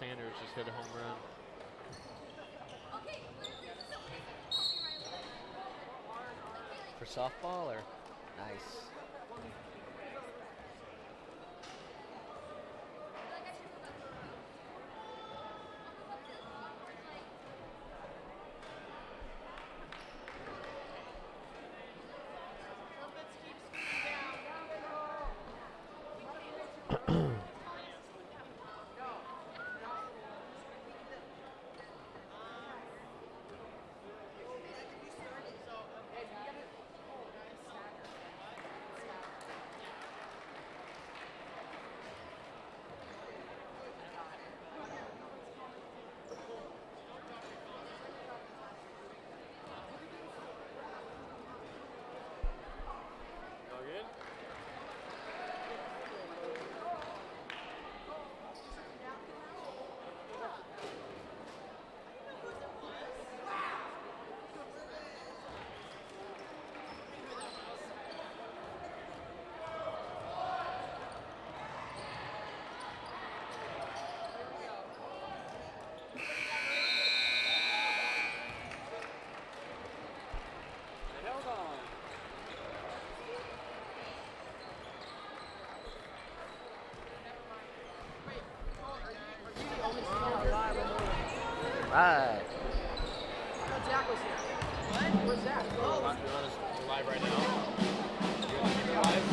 Sanders just hit a home run. For softball or? Nice. Right. Zach was here. What? Where's Zach? Oh. You want us live right now? You want to keep it live?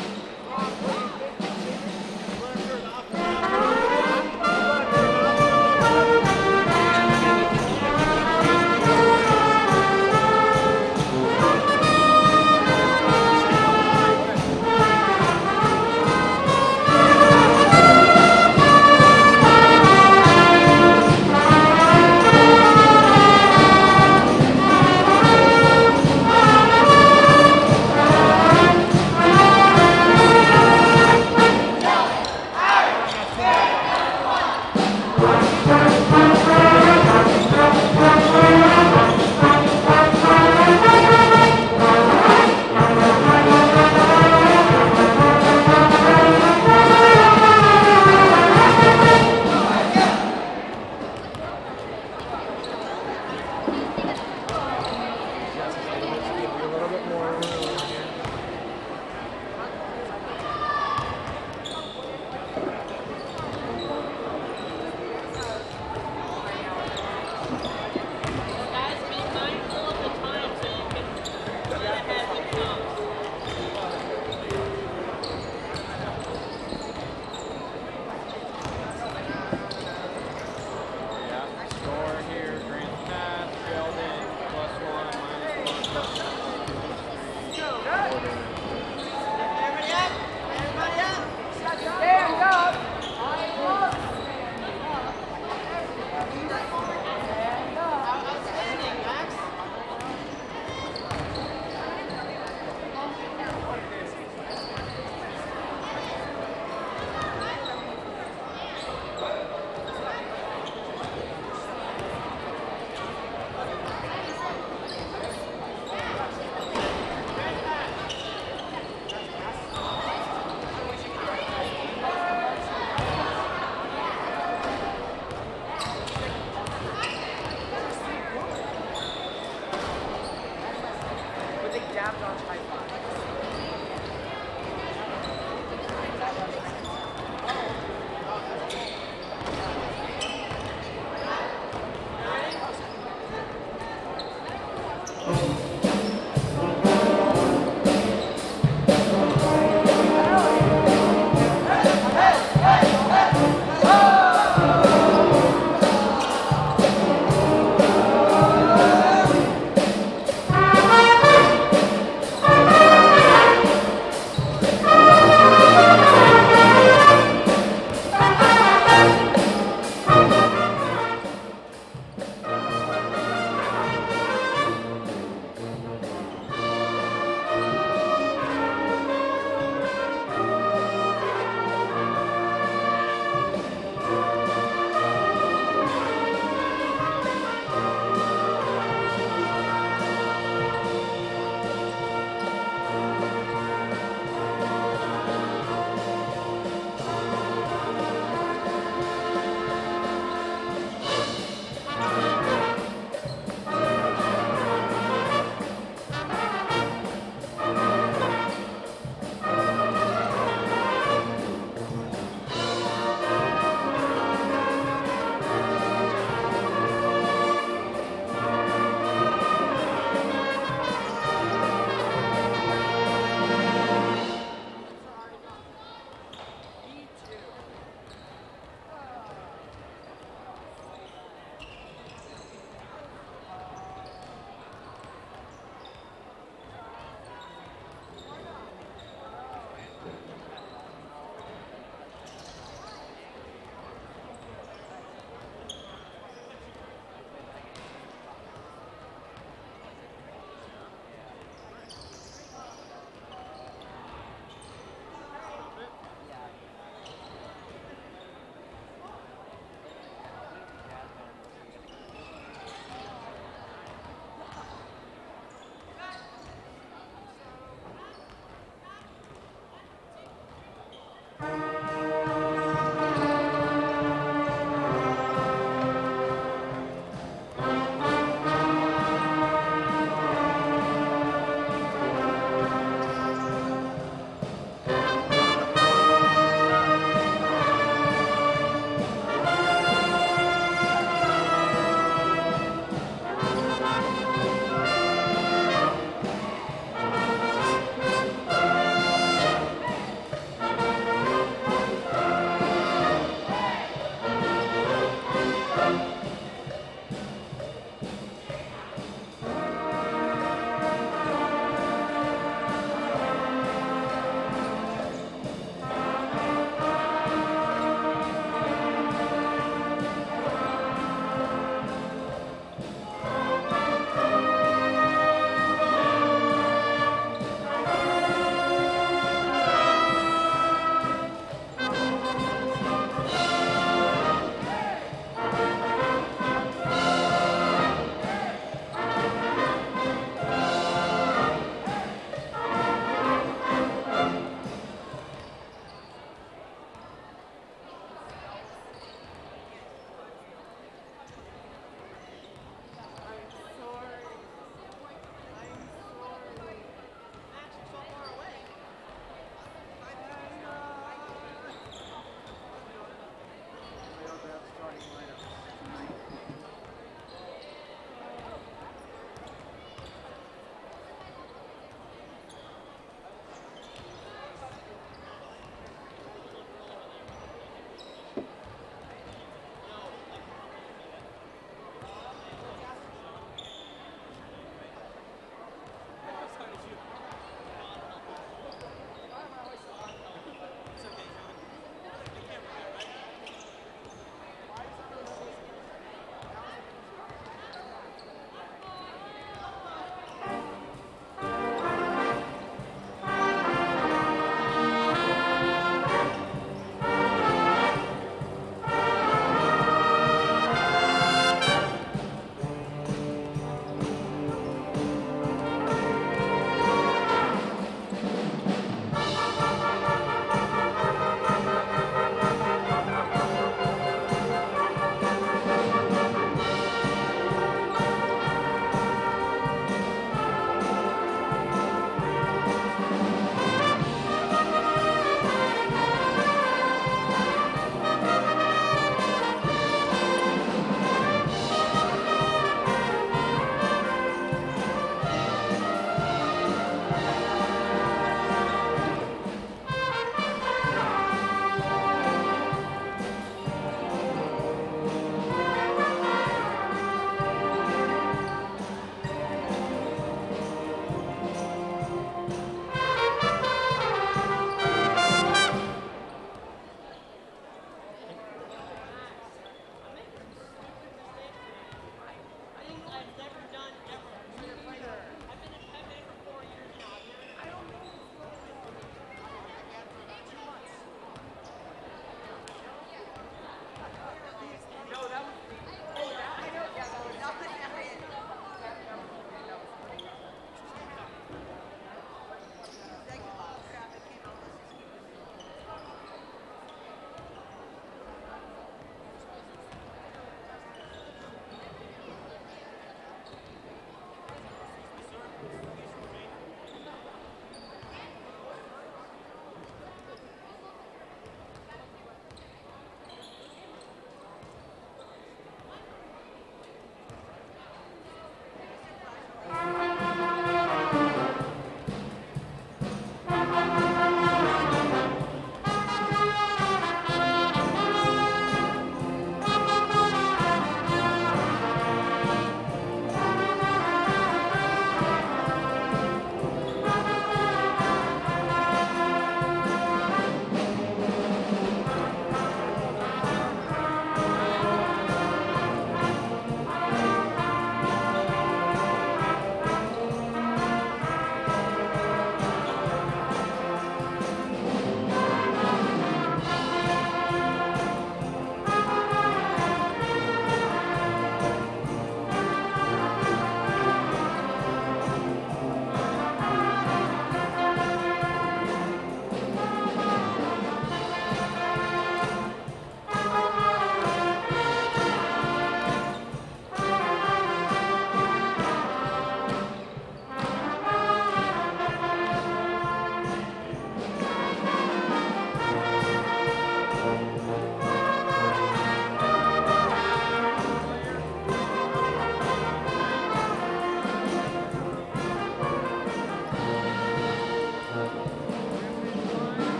Yeah.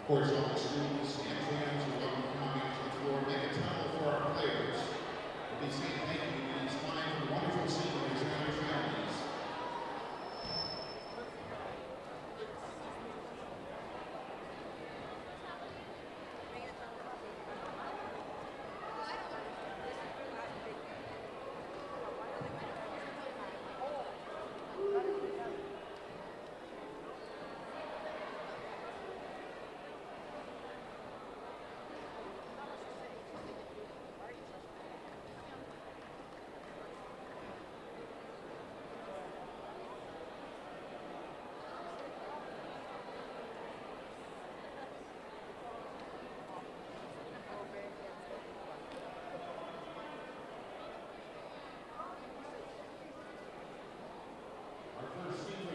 Of course, all the students and fans are welcome to come out to the floor, make a towel for our players. We'll be saying thank you to these fine, wonderful seniors and their families.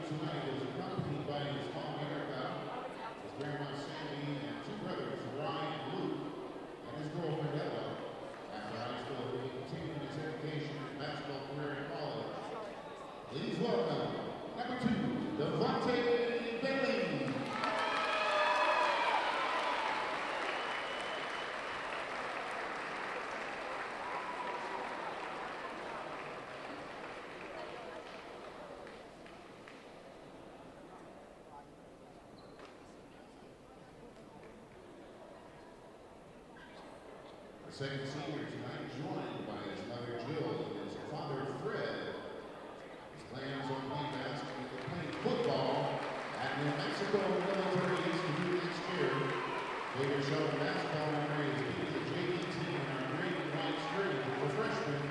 Tonight is accompanied by his mom Erica, his grandma Sandy, and two brothers, Ryan and Luke, and his girlfriend Ella. After high school, he continued his education and basketball career in college. Please welcome number 2, Devontae Bailey. Second senior tonight, joined by his mother Jill and his father Fred. His plans on playing basketball, playing football at New Mexico Military Institute next year. Favorite show in basketball memory is beating the JV team in our green and white screen for freshmen.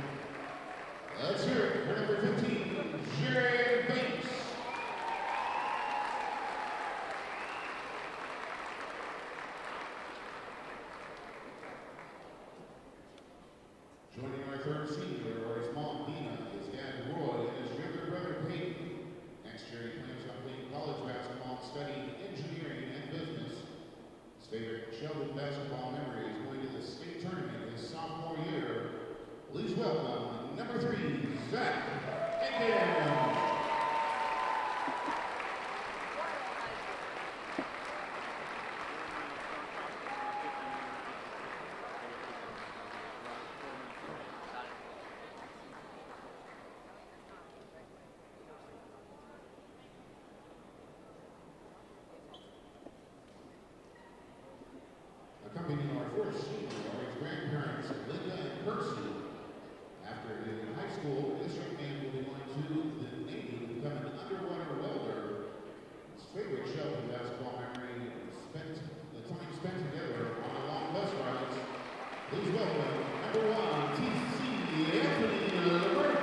Let's hear it for number 15, Jared Banks. Joining our third senior, or his mom, Dina, his dad, Roy, and his younger brother, Peyton. Next year, he plans on playing college basketball and studying engineering and business. His favorite Sheldon basketball memory is going to the state tournament his sophomore year. Please welcome number 3, Zach Aiken. senior are his grandparents, Linda and Percy. After in high school, this young man will be going to the Navy to become an underwater welder. His favorite Sheldon basketball memory spent the time spent together on the long bus rides. Please welcome number 1, TC Anthony Levert.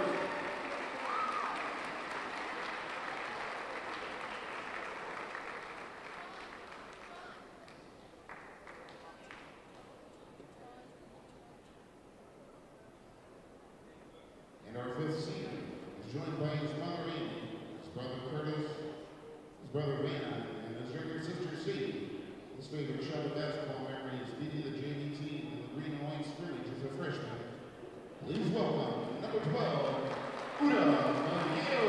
And our 5th senior is joined by his mother Amy, his brother Curtis, his brother Vanna, and his younger sister Sadie. His favorite Sheldon basketball memory is beating the JV team in the green and white scrimmage as a freshman. Please welcome number 12, Uda Magueo.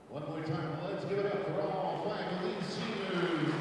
One more time, let's give it up for all 5 of these seniors.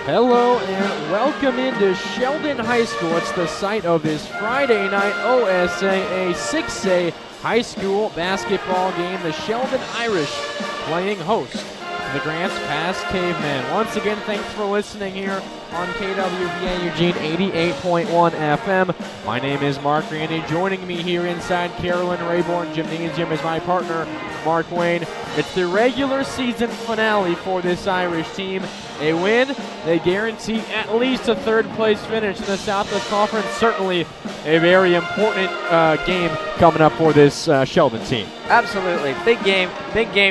Hello and welcome into Sheldon High School. It's the site of this Friday night OSAA 6A high school basketball game. The Sheldon Irish playing host to the Grants Pass Cavemen. Once again, thanks for listening here on KWVA Eugene 88.1 FM. My name is Mark Randy. Joining me here inside Carolyn Rayborn Gymnasium is my partner, Mark Wayne. It's the regular season finale for this Irish team. A win, they guarantee at least a third-place finish in the Southwest Conference. Certainly a very important game coming up for this Sheldon team. Absolutely. Big game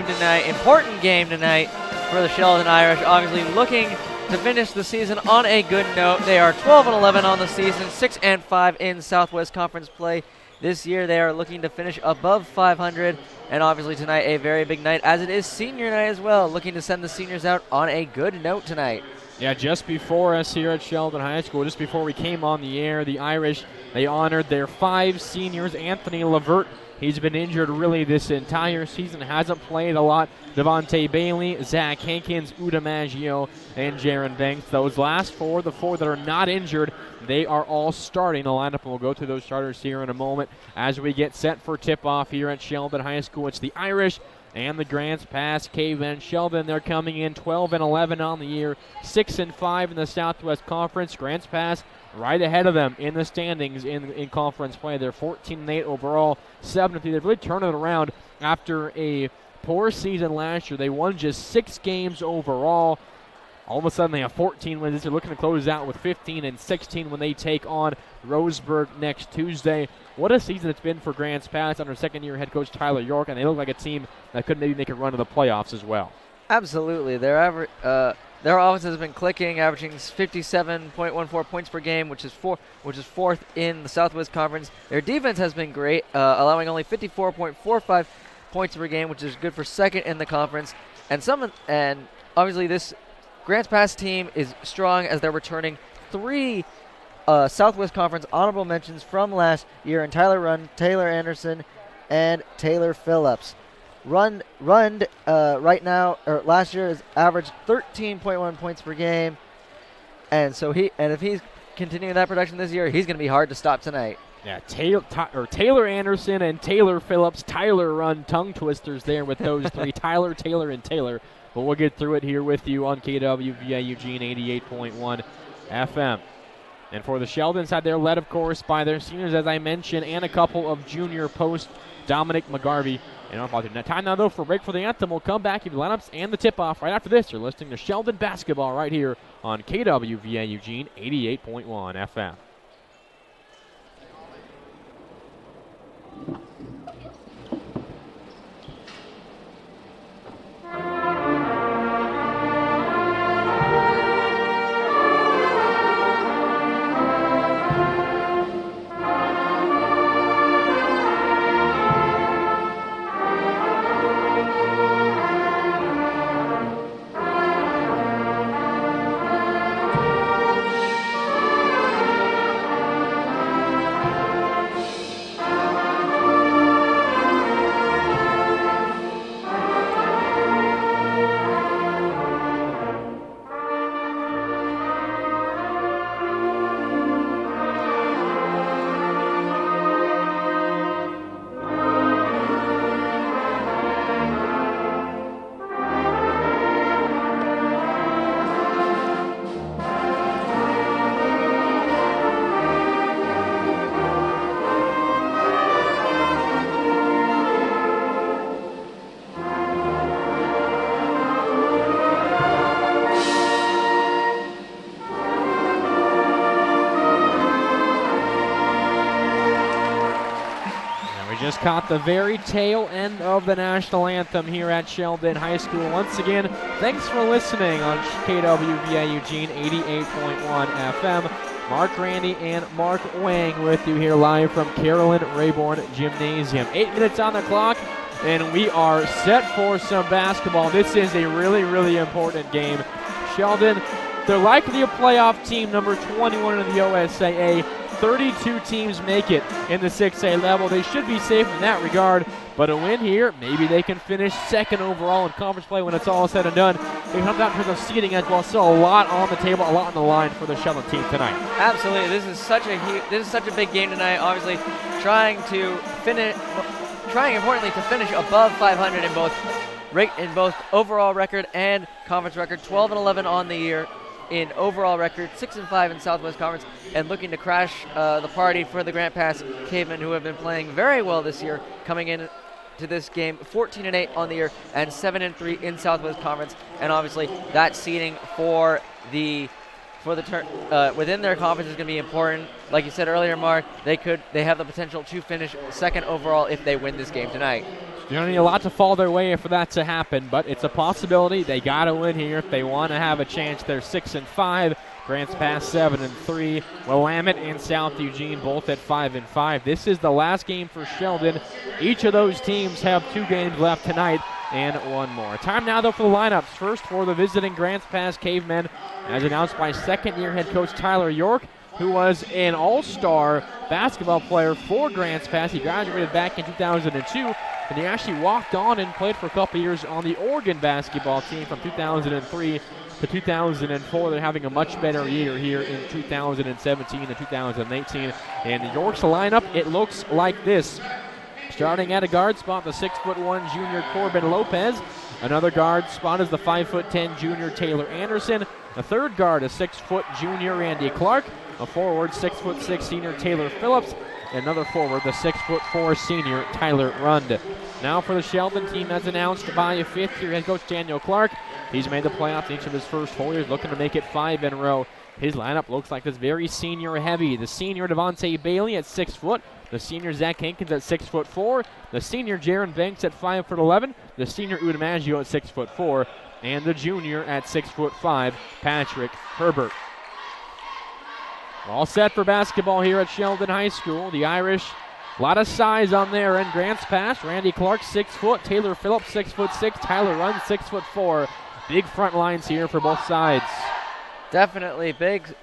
tonight. Important game tonight for the Sheldon Irish. Obviously looking to finish the season on a good note. They are 12-11 on the season, 6-5 in Southwest Conference play. This year they are looking to finish above 500, and obviously tonight a very big night, as it is senior night as well, looking to send the seniors out on a good note tonight. Yeah, just before us here at Sheldon High School, just before we came on the air, the Irish, they honored their 5 seniors. Anthony Levert He's been injured really this entire season, hasn't played a lot. Devontae Bailey, Zach Hankins, Uda Maggio, and Jaron Banks. Those last four, the four that are not injured, they are all starting the lineup, and we'll go through those starters here in a moment as we get set for tip-off here at Sheldon High School. It's the Irish and the Grants Pass Cavemen. Sheldon, they're coming in 12-11 on the year, 6-5 in the Southwest Conference. Grants Pass right ahead of them in the standings in conference play. They're 14-8 overall, 7-3. They've really turned it around after a poor season last year. They won just 6 games overall. All of a sudden, they have 14 wins. They're looking to close out with 15-16 when they take on Roseburg next Tuesday. What a season it's been for Grants Pass under second-year head coach Tyler York, and they look like a team that could maybe make a run to the playoffs as well. Absolutely. Their offense has been clicking, averaging 57.14 points per game, which is fourth in the Southwest Conference. Their defense has been great, allowing only 54.45 points per game, which is good for second in the conference. And obviously this Grants Pass team is strong as they're returning 3 Southwest Conference honorable mentions from last year in Tyler Rund, Taylor Anderson, and Taylor Phillips. Rund right now, or last year, has averaged 13.1 points per game, and if he's continuing that production this year, he's going to be hard to stop tonight. Yeah, Taylor Anderson and Taylor Phillips. Tyler Rund, tongue twisters there with those three. Tyler, Taylor, and Taylor. But we'll get through it here with you on KWVA Eugene 88.1 FM. And for the Sheldon side, they're led, of course, by their seniors, as I mentioned, and a couple of junior posts, Dominic McGarvey and Arthur. Now, time now, though, for a break for the anthem. We'll come back, give you the lineups and the tip-off right after this. You're listening to Sheldon Basketball right here on KWVA Eugene 88.1 FM. Just caught the very tail end of the national anthem here at Sheldon High School. Once again, thanks for listening on KWVA Eugene 88.1 FM. Mark Randy and Mark Wang with you here live from Carolyn Rayborn Gymnasium. 8 minutes on the clock, and we are set for some basketball. This is a really, really important game. Sheldon, they're likely a playoff team, number 21 in the OSAA. 32 teams make it in the 6A level. They should be safe in that regard, but a win here, maybe they can finish second overall in conference play when it's all said and done. They come down to the seeding as well. Still a lot on the table, a lot on the line for the Sheldon team tonight. Absolutely, this is such a big game tonight. Obviously, trying importantly to finish above 500 in both overall record and conference record. 12-11 on the year in overall record, 6-5 in Southwest Conference, and looking to crash the party for the Grant Pass Cavemen, who have been playing very well this year, coming in to this game 14-8 on the year and 7-3 in Southwest Conference. And obviously that seeding for the within their conference is going to be important. Like you said earlier, Mark, they have the potential to finish second overall if they win this game tonight. You don't need a lot to fall their way for that to happen, but it's a possibility. They got to win here if they want to have a chance. They're 6-5. Grants Pass 7-3. Willamette and South Eugene both at 5-5. This is the last game for Sheldon. Each of those teams have 2 games left tonight and 1 more. Time now, though, for the lineups. First for the visiting Grants Pass Cavemen, as announced by second-year head coach Tyler York. who was an all-star basketball player for Grants Pass. He graduated back in 2002, and he actually walked on and played for a couple years on the Oregon basketball team from 2003 to 2004. They're having a much better year here in 2017 and 2018. And York's lineup, it looks like this. Starting at a guard spot, the 6'1" junior Corbin Lopez. Another guard spot is the 5'10" junior Taylor Anderson. A third guard, a 6' junior Randy Clark. A forward, 6'6" senior Taylor Phillips. And another forward, the 6'4" senior Tyler Rund. Now for the Sheldon team, as announced by fifth-year head coach Daniel Clark. He's made the playoffs in each of his first 4 years, looking to make it 5 in a row. His lineup looks like this, very senior heavy. The senior Devontae Bailey at 6 foot. The senior Zach Hankins at 6'4". The senior Jaron Banks at 5'11". The senior Udamaggio at 6'4". And the junior at 6'5", Patrick Herbert. All set for basketball here at Sheldon High School. The Irish, a lot of size on their end. Grants Pass, Randy Clark 6 foot. Taylor Phillips 6'6". Tyler Rund 6'4". Big front lines here for both sides. Definitely big.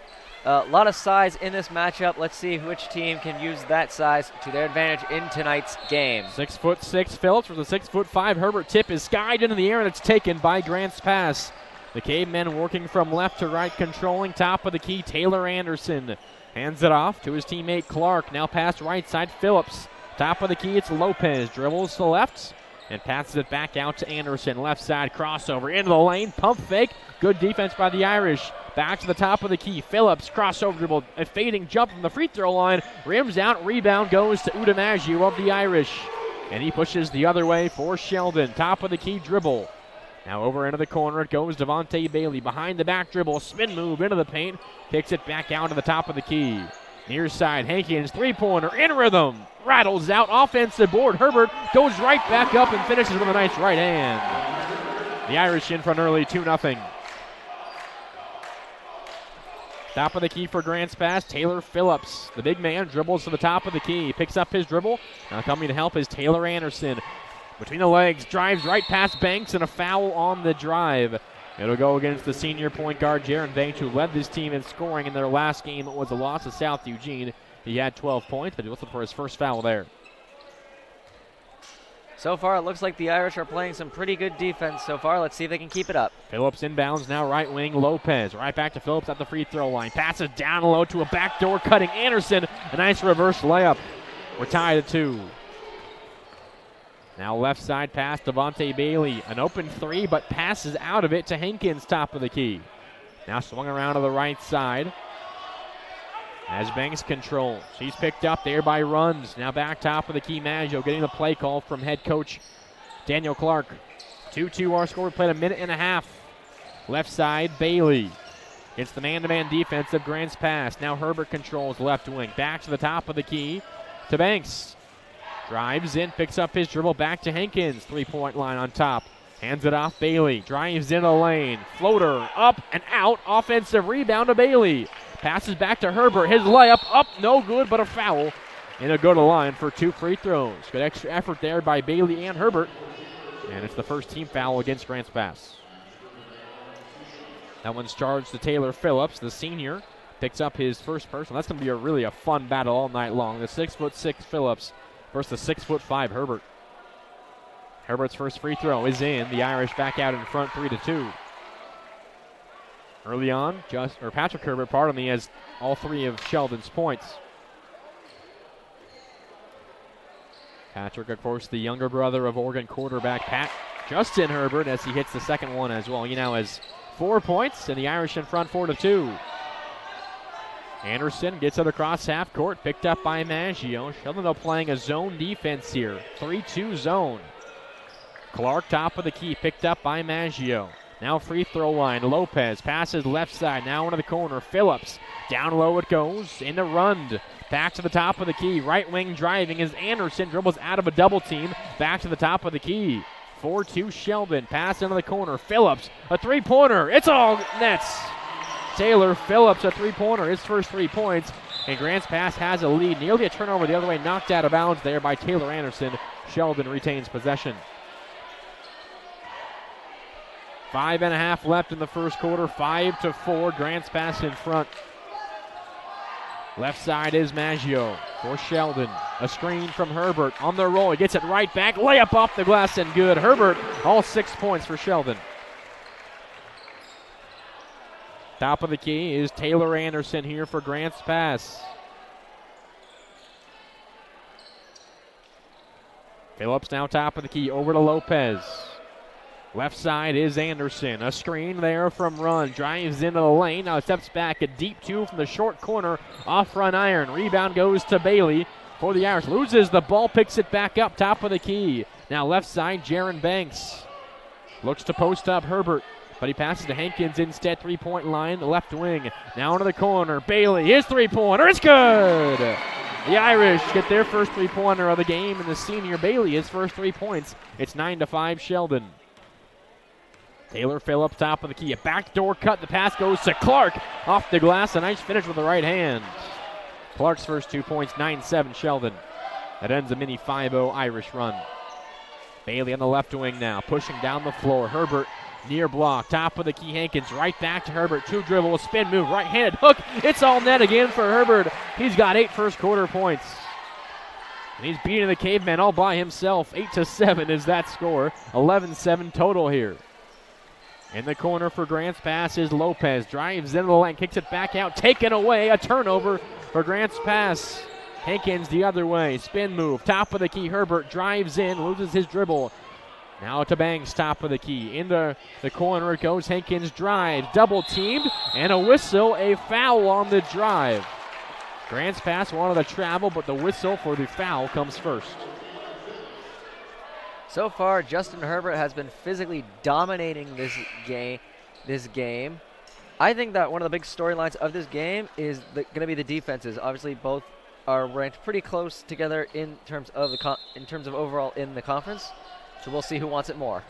A lot of size in this matchup. Let's see which team can use that size to their advantage in tonight's game. 6'6" Phillips with a 6'5" Herbert. Tip is skied into the air, and it's taken by Grants Pass. The Cavemen working from left to right, controlling top of the key. Taylor Anderson hands it off to his teammate Clark. Now pass right side, Phillips. Top of the key, it's Lopez. Dribbles to the left and passes it back out to Anderson. Left side crossover into the lane. Pump fake. Good defense by the Irish. Back to the top of the key. Phillips crossover dribble. A fading jump from the free throw line. Rims out. Rebound goes to Udamaggio of the Irish. And he pushes the other way for Sheldon. Top of the key dribble. Now over into the corner it goes. Devontae Bailey behind the back dribble. Spin move into the paint. Kicks it back out to the top of the key. Near side, Hankins, three-pointer in rhythm. Rattles out, offensive board. Herbert goes right back up and finishes with a nice right hand. The Irish in front early, 2-0. Top of the key for Grants Pass, Taylor Phillips. The big man dribbles to the top of the key. Picks up his dribble. Now coming to help is Taylor Anderson. Between the legs, drives right past Banks, and a foul on the drive. It'll go against the senior point guard, Jaron Banks, who led this team in scoring in their last game. It was a loss to South Eugene. He had 12 points, but he was looking for his first foul there. So far, it looks like the Irish are playing some pretty good defense so far. Let's see if they can keep it up. Phillips inbounds now, right wing, Lopez. Right back to Phillips at the free throw line. Passes down low to a backdoor cutting Anderson. A nice reverse layup. We're tied at 2. Now left side pass, Devontae Bailey. An open three, but passes out of it to Hankins, top of the key. Now swung around to the right side as Banks controls. She's picked up there by Runs. Now back top of the key, Maggio getting the play call from head coach Daniel Clark. 2-2 our score. We played a minute and a half. Left side, Bailey. It's the man-to-man defense of Grants Pass. Now Herbert controls left wing. Back to the top of the key to Banks. Drives in, picks up his dribble, back to Hankins. Three-point line on top. Hands it off, Bailey. Drives in a lane. Floater, up and out. Offensive rebound to Bailey. Passes back to Herbert. His layup, up, no good, but a foul. And he'll go to line for 2 free throws. Good extra effort there by Bailey and Herbert. And it's the first team foul against Grants Pass. That one's charged to Taylor Phillips, the senior. Picks up his first personal. That's going to be really a fun battle all night long. The 6'6" Phillips versus the 6'5" Herbert. Herbert's first free throw is in. The Irish back out in front 3-2. Early on, Patrick Herbert, has all 3 of Sheldon's points. Patrick, of course, the younger brother of Oregon quarterback Justin Herbert, as he hits the second one as well. He now has 4 points, and the Irish in front 4-2. Anderson gets it across half court, picked up by Maggio. Sheldon, though, playing a zone defense here. 3-2 zone. Clark, top of the key, picked up by Maggio. Now free throw line. Lopez passes left side. Now into the corner. Phillips. Down low it goes. Into Rund. Back to the top of the key. Right wing driving as Anderson dribbles out of a double team. Back to the top of the key. 4-2 Sheldon. Pass into the corner. Phillips. A three-pointer. It's all nets. Taylor Phillips, a three-pointer. His first 3 points. And Grants Pass has a lead. Nearly a turnover the other way. Knocked out of bounds there by Taylor Anderson. Sheldon retains possession. 5.5 left in the first quarter. 5-4. Grants Pass in front. Left side is Maggio for Sheldon. A screen from Herbert on the roll. He gets it right back. Layup off the glass and good. Herbert, all 6 points for Sheldon. Top of the key is Taylor Anderson here for Grants Pass. Phillips now top of the key over to Lopez. Left side is Anderson. A screen there from Run. Drives into the lane. Now steps back. A deep two from the short corner. Off front iron. Rebound goes to Bailey for the Irish. Loses the ball. Picks it back up. Top of the key. Now left side, Jaron Banks. Looks to post up Herbert. But he passes to Hankins instead. 3-point line. The left wing. Now into the corner. Bailey. His 3-pointer. It's good. The Irish get their first 3-pointer of the game. And the senior Bailey, his first 3 points. It's 9-5 Sheldon. Taylor Phillips, top of the key. A backdoor cut. The pass goes to Clark. Off the glass. A nice finish with the right hand. Clark's first 2 points, 9-7 Sheldon. That ends a mini 5-0 Irish run. Bailey on the left wing now. Pushing down the floor. Herbert near block. Top of the key. Hankins right back to Herbert. 2 dribble. Spin move. Right-handed hook. It's all net again for Herbert. He's got 8 first quarter points. And he's beating the Caveman all by himself. 8-7 is that score. 11-7 total here. In the corner for Grants Pass is Lopez. Drives into the lane, kicks it back out, taken away. A turnover for Grants Pass. Hankins the other way. Spin move. Top of the key. Herbert drives in, loses his dribble. Now to Banks, top of the key. Into the corner it goes. Hankins drives. Double teamed. And a whistle. A foul on the drive. Grants Pass wanted to travel, but the whistle for the foul comes first. So far, Justin Herbert has been physically dominating this game. I think that one of the big storylines of this game is going to be the defenses. Obviously, both are ranked pretty close together in terms of overall in the conference. So we'll see who wants it more.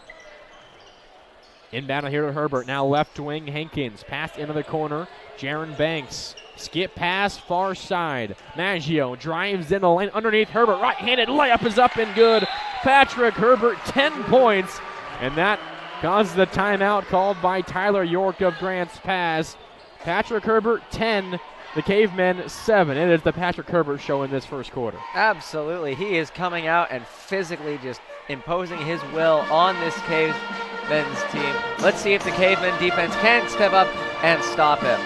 Inbound here to Herbert. Now left wing, Hankins. Pass into the corner. Jaron Banks. Skip pass, far side. Maggio drives in the lane underneath Herbert. Right-handed layup is up and good. Patrick Herbert, 10 points. And that causes the timeout called by Tyler York of Grants Pass. Patrick Herbert, 10. The Cavemen, 7. It is the Patrick Herbert show in this first quarter. Absolutely. He is coming out and physically just imposing his will on this Cavemen's team. Let's see if the Cavemen defense can step up and stop him.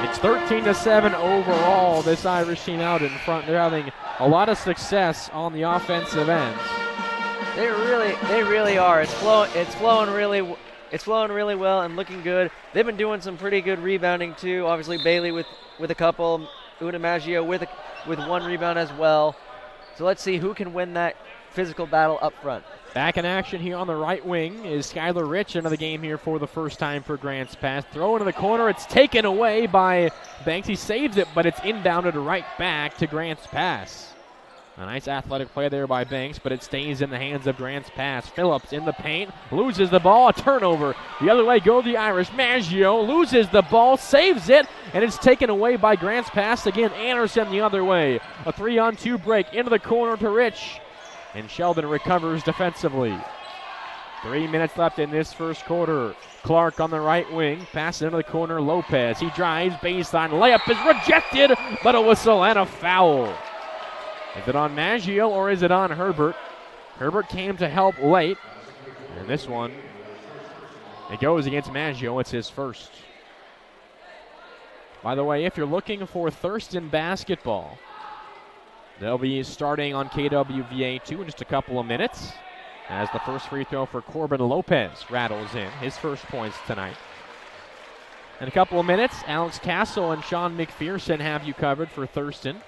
It's 13-7 overall. This Irish team out in front. They're having a lot of success on the offensive ends. They really are. It's flowing really well and looking good. They've been doing some pretty good rebounding too. Obviously Bailey with a couple, Una Maggio with 1 rebound as well. So let's see who can win that physical battle up front. Back in action here on the right wing is Skylar Rich into the game here for the first time for Grants Pass. Throw into the corner. It's taken away by Banks. He saves it, but it's inbounded right back to Grants Pass. A nice athletic play there by Banks, but it stays in the hands of Grants Pass. Phillips in the paint, loses the ball, a turnover. The other way go the Irish. Maggio loses the ball, saves it, and it's taken away by Grants Pass. Again, Anderson the other way. A 3-on-2 break into the corner to Rich. And Sheldon recovers defensively. 3 minutes left in this first quarter. Clark on the right wing, pass into the corner, Lopez. He drives, baseline, layup is rejected, but a whistle and a foul. Is it on Maggio or is it on Herbert? Herbert came to help late. And this one, it goes against Maggio. It's his first. By the way, if you're looking for Thurston basketball, they'll be starting on KWVA2 in just a couple of minutes as the first free throw for Corbin Lopez rattles in, his first points tonight. In a couple of minutes, Alex Castle and Sean McPherson have you covered for Thurston.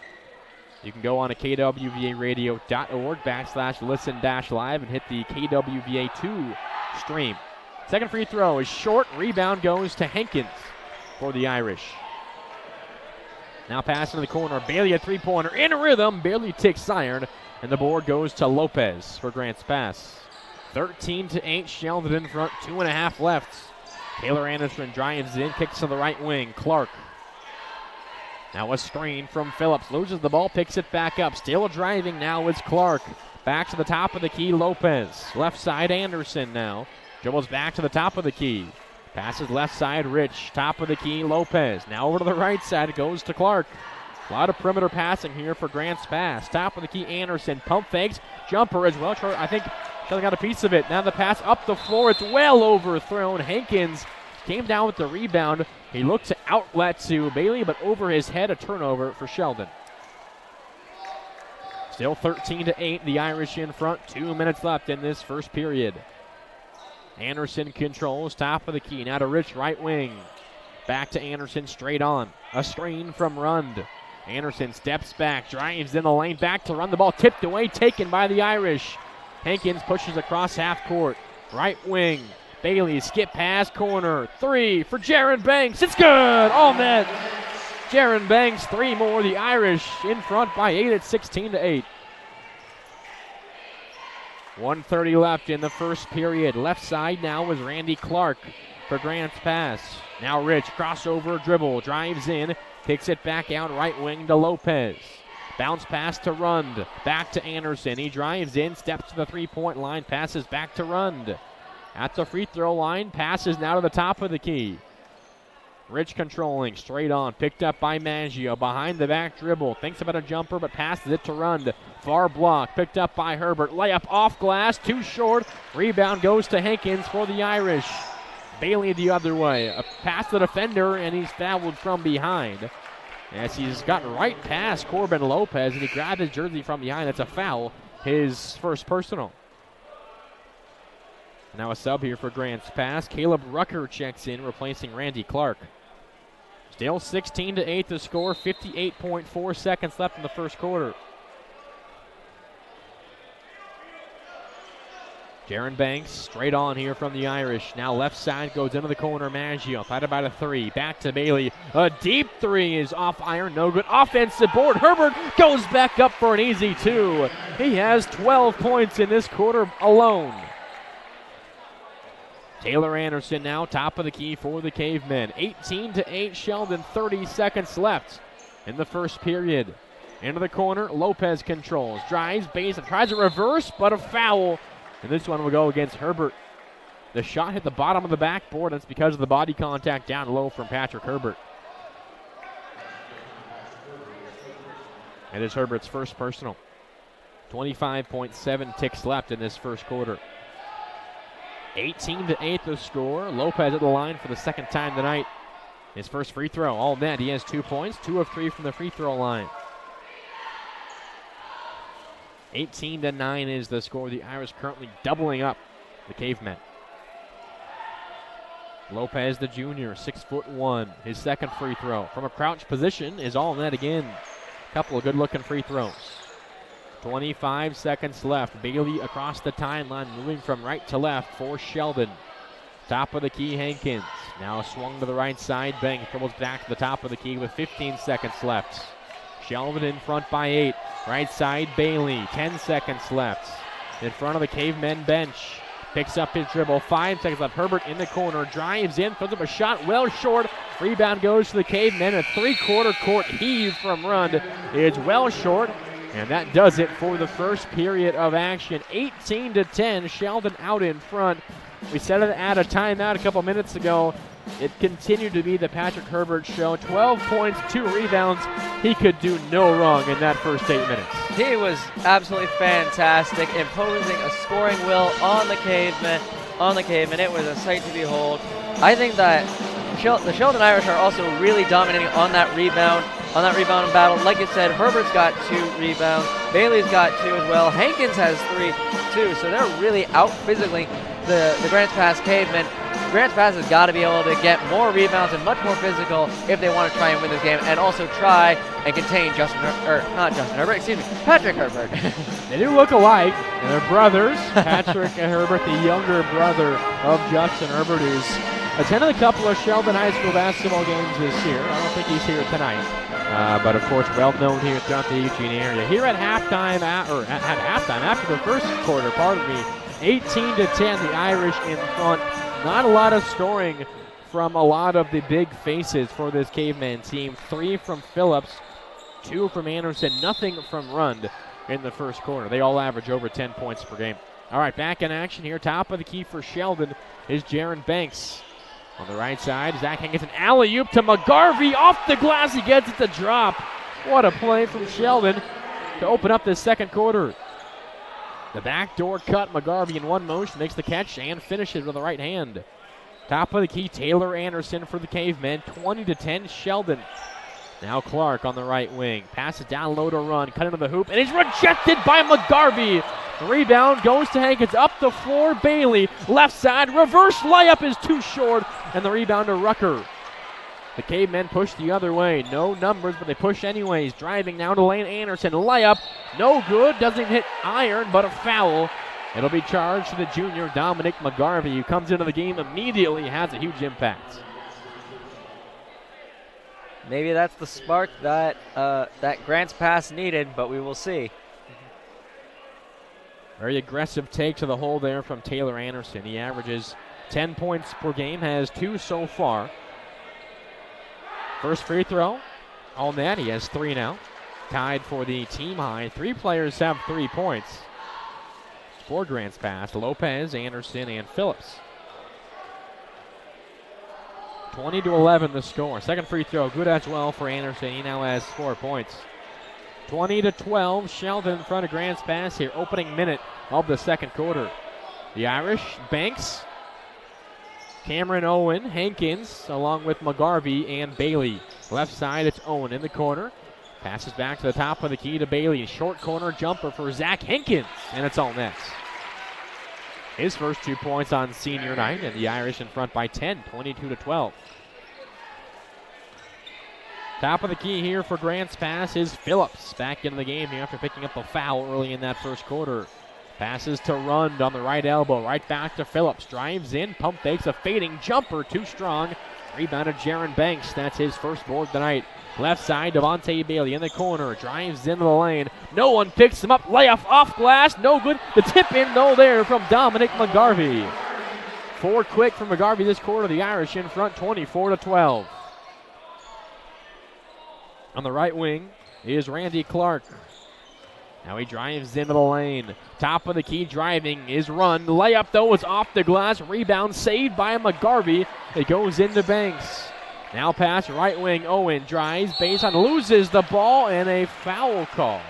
You can go on to kwvaradio.org/listen-live and hit the KWVA2 stream. Second free throw is short. Rebound goes to Hankins for the Irish. Now pass into the corner. Bailey a three-pointer in rhythm. Barely ticks iron. And the board goes to Lopez for Grants Pass. 13-8. Sheldon in front. 2.5 left. Taylor Anderson drives in. Kicks to the right wing. Clark. Now a screen from Phillips. Loses the ball. Picks it back up. Still driving now is Clark. Back to the top of the key. Lopez. Left side Anderson now. Dribbles back to the top of the key. Passes left side, Rich. Top of the key, Lopez. Now over to the right side, it goes to Clark. A lot of perimeter passing here for Grants Pass. Top of the key, Anderson. Pump fakes. Jumper as well. I think Sheldon got a piece of it. Now the pass up the floor. It's well overthrown. Hankins came down with the rebound. He looked to outlet to Bailey, but over his head, a turnover for Sheldon. Still 13-8, the Irish in front. 2 minutes left in this first period. Anderson controls, top of the key. Now to Rich, right wing. Back to Anderson, straight on. A screen from Rund. Anderson steps back, drives in the lane, back to run the ball. Tipped away, taken by the Irish. Hankins pushes across half court. Right wing. Bailey, skip pass, corner. 3 for Jaron Banks. It's good! All net. Jaron Banks, 3 more. The Irish in front by 8 at 16-8. 1:30 left in the first period. Left side now is Randy Clark for Grants Pass. Now Rich, crossover dribble, drives in, kicks it back out right wing to Lopez. Bounce pass to Rund, back to Anderson. He drives in, steps to the three-point line, passes back to Rund. At the free throw line, passes now to the top of the key. Rich controlling, straight on, picked up by Maggio. Behind the back dribble, thinks about a jumper, but passes it to Rund. Far block, picked up by Herbert. Layup off glass, too short. Rebound goes to Hankins for the Irish. Bailey the other way. A pass to the defender, and he's fouled from behind. As he's gotten right past Corbin Lopez, and he grabbed his jersey from behind. That's a foul, his first personal. Now a sub here for Grants Pass. Caleb Rucker checks in, replacing Randy Clark. Still 16-8 the score, 58.4 seconds left in the first quarter. Jaron Banks straight on here from the Irish. Now left side goes into the corner. Maggio fighting about a 3. Back to Bailey. A deep 3 is off iron. No good. Offensive board. Herbert goes back up for an easy 2. He has 12 points in this quarter alone. Taylor Anderson now top of the key for the Cavemen. 18-8 Sheldon, 30 seconds left in the first period. Into the corner, Lopez controls. Drives, base, and tries a reverse, but a foul. And this one will go against Herbert. The shot hit the bottom of the backboard. That's because of the body contact down low from Patrick Herbert. It is Herbert's first personal. 25.7 ticks left in this first quarter. 18-8 the score. Lopez at the line for the second time tonight. His first free throw, all net. He has 2 points, 2 of 3 from the free throw line. 18-9 is the score. The Irish currently doubling up the Cavemen. Lopez, the junior, 6'1". His second free throw from a crouch position is all net again. Couple of good-looking free throws. 25 seconds left. Bailey across the timeline, moving from right to left for Sheldon. Top of the key, Hankins. Now swung to the right side. Banks dribbles back to the top of the key with 15 seconds left. Sheldon in front by 8. Right side, Bailey. 10 seconds left. In front of the Cavemen bench. Picks up his dribble. 5 seconds left. Herbert in the corner. Drives in. Throws up a shot well short. Rebound goes to the Cavemen. A three-quarter court heave from Rund. It's well short. And that does it for the first period of action. 18-10. Sheldon out in front. We said it at a timeout a couple minutes ago. It continued to be the Patrick Herbert show. 12 points, 2 rebounds. He could do no wrong in that first 8 minutes. He was absolutely fantastic, imposing a scoring will on the Cavemen. It was a sight to behold. I think that the Sheldon Irish are also really dominating on that rebound battle. Like you said, Herbert's got 2 rebounds. Bailey's got 2 as well. Hankins has 3 too. So they're really out physically the Grants Pass Cavemen. Grants Pass has got to be able to get more rebounds and much more physical if they want to try and win this game, and also try and contain Patrick Herbert. They do look alike, and they're brothers. Patrick and Herbert, the younger brother of Justin Herbert, who's attended a couple of Sheldon High School basketball games this year. I don't think he's here tonight, but of course well known here throughout the Eugene area. Here at halftime, after the first quarter, 18-10, the Irish in front. Not a lot of scoring from a lot of the big faces for this Caveman team. 3 from Phillips, 2 from Anderson, nothing from Rund in the first quarter. They all average over 10 points per game. All right, back in action here. Top of the key for Sheldon is Jaron Banks. On the right side, Zach Hen gets an alley-oop to McGarvey. Off the glass, he gets it to drop. What a play from Sheldon to open up this second quarter. The backdoor cut, McGarvey in one motion, makes the catch and finishes with the right hand. Top of the key, Taylor Anderson for the Cavemen, 20-10 Sheldon. Now Clark on the right wing, passes down low to run, cut into the hoop, and he's rejected by McGarvey. The rebound goes to Hankins, up the floor, Bailey, left side, reverse layup is too short, and the rebound to Rucker. The Cavemen push the other way, no numbers, but they push anyways. Driving now to Lane Anderson, layup, no good, doesn't hit iron, but a foul. It'll be charged to the junior, Dominic McGarvey, who comes into the game immediately, has a huge impact. Maybe that's the spark that that Grants pass needed, but we will see. Very aggressive take to the hole there from Taylor Anderson. He averages 10 points per game, has 2 so far. First free throw, all net. He has 3 now. Tied for the team high. 3 players have 3 points. For Grants pass, Lopez, Anderson, and Phillips. 20-11 the score. Second free throw, good as well for Anderson. He now has 4 points. 20-12, Sheldon in front of Grants pass here. Opening minute of the second quarter. The Irish, Banks, Cameron Owen, Hankins, along with McGarvey and Bailey. Left side, it's Owen in the corner. Passes back to the top of the key to Bailey. Short corner jumper for Zach Hankins, and it's all net. His first 2 points on senior night, and the Irish in front by 10, 22-12. Top of the key here for Grants pass is Phillips. Back into the game here after picking up a foul early in that first quarter. Passes to Rund on the right elbow. Right back to Phillips. Drives in, pump fakes a fading jumper. Too strong. Rebounded Jaron Banks. That's his first board tonight. Left side, Devontae Bailey in the corner. Drives into the lane. No one picks him up. Layup off glass. No good. The tip in, no there from Dominic McGarvey. 4 quick from McGarvey this quarter. The Irish in front 24-12. On the right wing is Randy Clark. Now he drives into the lane. Top of the key driving is Run. Layup, though, is off the glass. Rebound saved by McGarvey. It goes into Banks. Now pass right wing. Owen drives. Baseline loses the ball, and a foul called.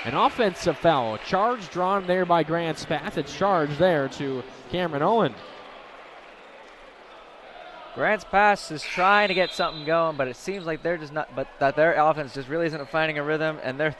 An offensive foul. Charge drawn there by Grants pass. It's charged there to Cameron Owen. Grants pass is trying to get something going, but it seems like they're just not. But that their offense just really isn't finding a rhythm, and their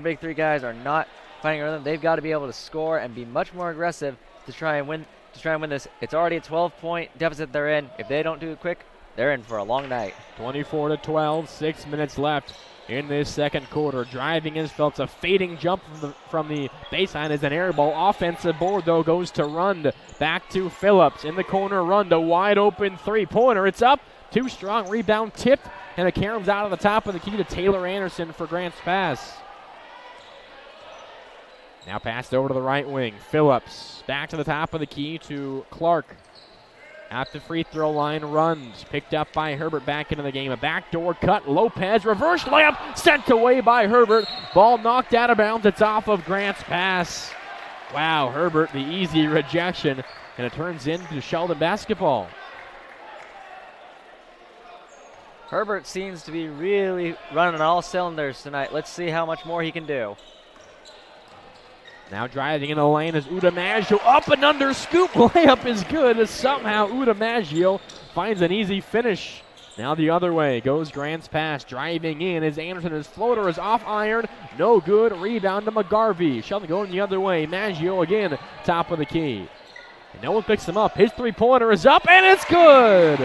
big three guys are not finding a rhythm. They've got to be able to score and be much more aggressive to try and win. This. It's already a 12-point deficit they're in. If they don't do it quick, they're in for a long night. 24-12, 6 minutes left in this second quarter. Driving is Phillips. A fading jump from the baseline is an air ball. Offensive board, though, goes to Rund. Back to Phillips. In the corner, Rund. A wide open three-pointer. It's up. Too strong. Rebound tipped. And it caroms out of the top of the key to Taylor Anderson for Grants pass. Now passed over to the right wing. Phillips back to the top of the key to Clark. At the free throw line, runs. Picked up by Herbert back into the game. A backdoor cut. Lopez, reverse layup, sent away by Herbert. Ball knocked out of bounds. It's off of Grant's pass. Wow, Herbert, the easy rejection. And it turns into Sheldon basketball. Herbert seems to be really running on all cylinders tonight. Let's see how much more he can do. Now driving in the lane is Udamaggio. Up and under, scoop layup is good as somehow Udamaggio finds an easy finish. Now the other way goes Grant's pass. Driving in is Anderson. His floater is off iron. No good. Rebound to McGarvey. Sheldon going the other way. Maggio again, top of the key. And no one picks him up. His three-pointer is up, and it's good.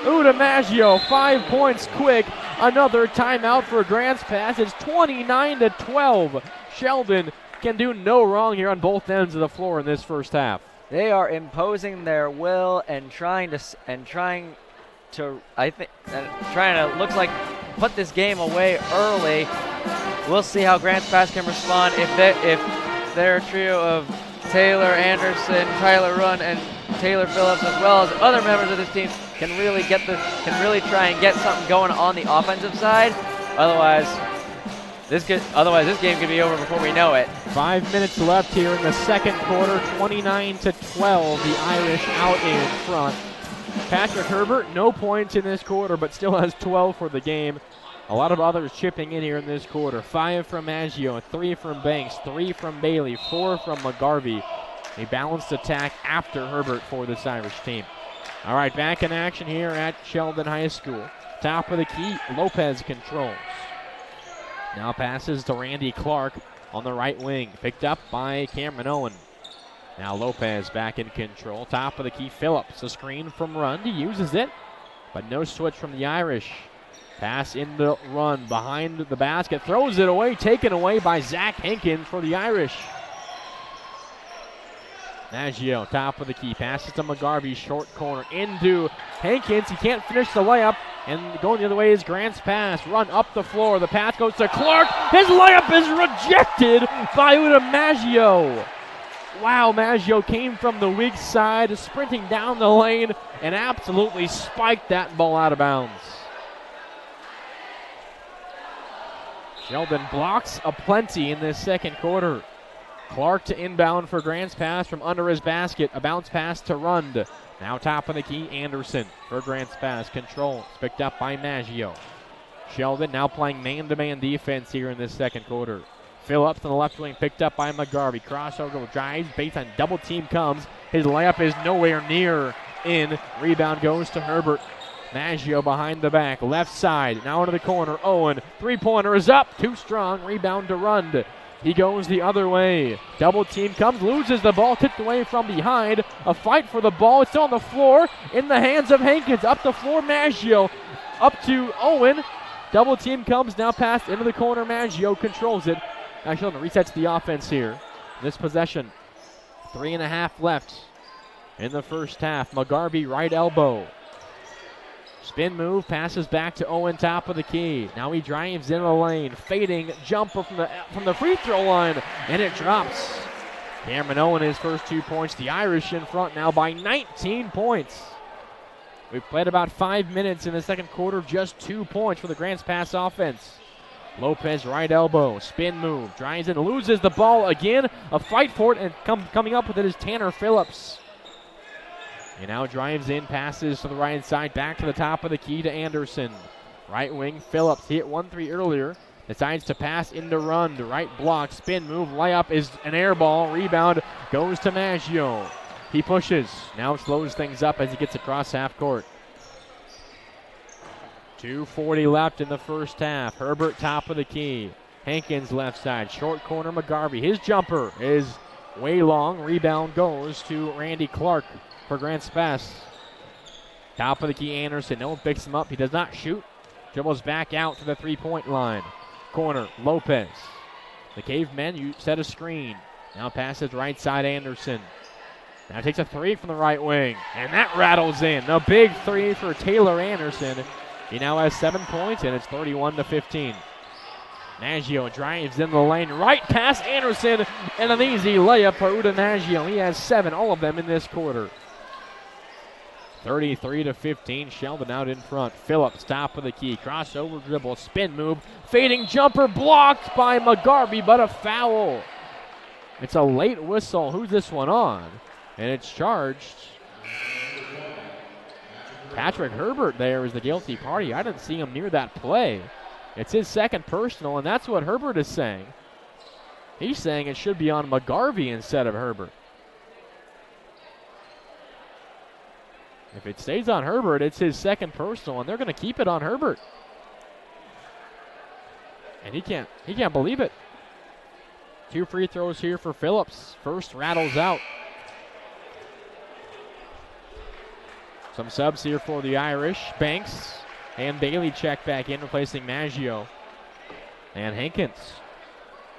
Udamaggio, 5 points quick. Another timeout for Grant's pass. It's 29-12. Sheldon can do no wrong here on both ends of the floor in this first half. They are imposing their will and trying to looks like put this game away early. We'll see how Grants pass can respond if their trio of Taylor Anderson, Tyler Run, and Taylor Phillips, as well as other members of this team, can really try and get something going on the offensive side. Otherwise, this game could be over before we know it. 5 minutes left here in the second quarter. 29-12. The Irish out in front. Patrick Herbert, no points in this quarter, but still has 12 for the game. A lot of others chipping in here in this quarter. 5 from Maggio, 3 from Banks, 3 from Bailey, 4 from McGarvey. A balanced attack after Herbert for this Irish team. All right, back in action here at Sheldon High School. Top of the key, Lopez controls. Now passes to Randy Clark on the right wing. Picked up by Cameron Owen. Now Lopez back in control. Top of the key, Phillips. A screen from Rund. He uses it, but no switch from the Irish. Pass in the run behind the basket. Throws it away. Taken away by Zach Hankins for the Irish. Maggio, top of the key. Passes to McGarvey. Short corner into Hankins. He can't finish the layup. And going the other way is Grant's pass. Run up the floor. The pass goes to Clark. His layup is rejected by Uda Maggio. Wow, Maggio came from the weak side, sprinting down the lane, and absolutely spiked that ball out of bounds. Sheldon blocks aplenty in this second quarter. Clark to inbound for Grant's pass from under his basket. A bounce pass to Rund. Now top of the key, Anderson for Grant's pass. Control. It's picked up by Maggio. Sheldon now playing man-to-man defense here in this second quarter. Phillips on the left wing, picked up by McGarvey. Crossover drives, based on double team comes. His layup is nowhere near in. Rebound goes to Herbert. Maggio behind the back, left side, now into the corner. Owen, three-pointer is up, too strong. Rebound to Rund. He goes the other way. Double team comes, loses the ball, kicked away from behind. A fight for the ball. It's on the floor in the hands of Hankins. Up the floor, Maggio. Up to Owen. Double team comes, now passed into the corner. Maggio controls it. Actually, resets the offense here. This possession. 3.5 left in the first half. McGarvey, right elbow. Spin move, passes back to Owen, top of the key. Now he drives into the lane, fading jumper from the free throw line, and it drops. Cameron Owen, his first 2 points. The Irish in front now by 19 points. We've played about 5 minutes in the second quarter, just 2 points for the Grants Pass offense. Lopez, right elbow, spin move, drives in, loses the ball again. A fight for it, and coming up with it is Tanner Phillips. He now drives in, passes to the right side, back to the top of the key to Anderson. Right wing, Phillips. He hit 1-3 earlier. Decides to pass into Rund. Right block, spin move, layup is an air ball. Rebound goes to Maggio. He pushes. Now slows things up as he gets across half court. 2:40 left in the first half. Herbert, top of the key. Hankins, left side. Short corner, McGarvey. His jumper is way long. Rebound goes to Randy Clark for Grants Pass. Top of the key, Anderson. No one picks him up. He does not shoot. Dribbles back out to the three-point line. Corner, Lopez. The Cavemen, you set a screen. Now passes right side, Anderson. Now takes a three from the right wing, and that rattles in. A big three for Taylor Anderson. He now has 7 points, and it's 31-15. Maggio drives in the lane, right past Anderson, and an easy layup for Uda Maggio. He has 7, all of them in this quarter. 33-15, Sheldon out in front. Phillips, top of the key, crossover dribble, spin move, fading jumper, blocked by McGarvey, but a foul. It's a late whistle. Who's this one on? And it's charged. Patrick Herbert there is the guilty party. I didn't see him near that play. It's his second personal, and that's what Herbert is saying. He's saying it should be on McGarvey instead of Herbert. If it stays on Herbert, it's his second personal, and they're going to keep it on Herbert. And he can't believe it. 2 free throws here for Phillips. First rattles out. Some subs here for the Irish. Banks and Bailey check back in, replacing Maggio and Hankins.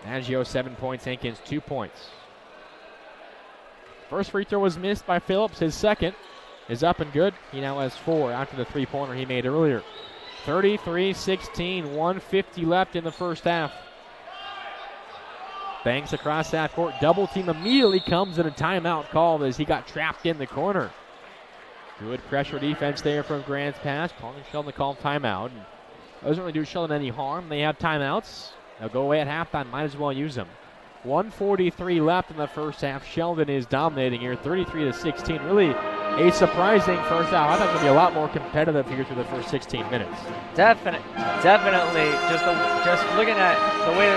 Maggio 7 points, Hankins 2 points. First free throw was missed by Phillips. His second is up and good. He now has 4 after the three-pointer he made earlier. 33-16, 1:50 left in the first half. Banks across half court. Double team immediately comes in a timeout called as he got trapped in the corner. Good pressure defense there from Grants Pass. Calling Sheldon to call timeout. And doesn't really do Sheldon any harm. They have timeouts. They'll go away at halftime. Might as well use them. 1:43 left in the first half. Sheldon is dominating here, 33-16. Really a surprising first half. I thought it would be a lot more competitive here through the first 16 minutes. Definitely. Just looking at the way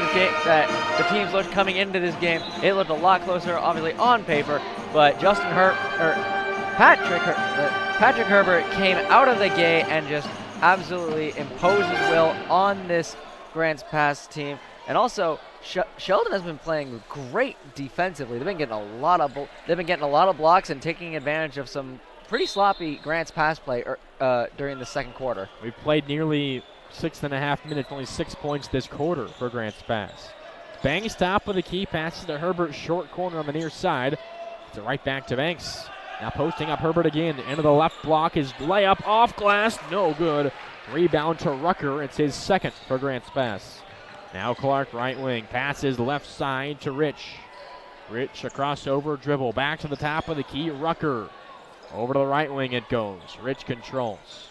that the teams looked coming into this game, it looked a lot closer, obviously on paper. But Patrick Herbert came out of the gate and just absolutely imposed his will on this Grants Pass team. And also, Sheldon has been playing great defensively. They've been getting a lot of blocks and taking advantage of some pretty sloppy Grants Pass play during the second quarter. We've played nearly 6.5 minutes, only 6 points this quarter for Grants Pass. Banks top of the key, passes to Herbert, short corner on the near side. It's right back to Banks. Now posting up Herbert again. End of the left block, his layup off glass, no good. Rebound to Rucker. It's his second for Grants Pass. Now Clark, right wing, passes left side to Rich. Rich, a crossover dribble, back to the top of the key, Rucker. Over to the right wing it goes. Rich controls.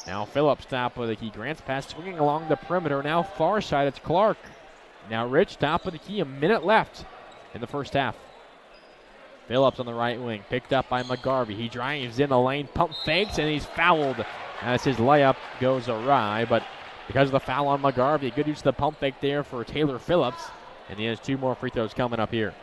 Now Phillips, top of the key. Grants Pass swinging along the perimeter. Now far side, it's Clark. Now Rich, top of the key, a minute left in the first half. Phillips on the right wing, picked up by McGarvey. He drives in the lane, pump fakes, and he's fouled. As his layup goes awry, but because of the foul on McGarvey, good use of the pump fake there for Taylor Phillips. And he has 2 more free throws coming up here.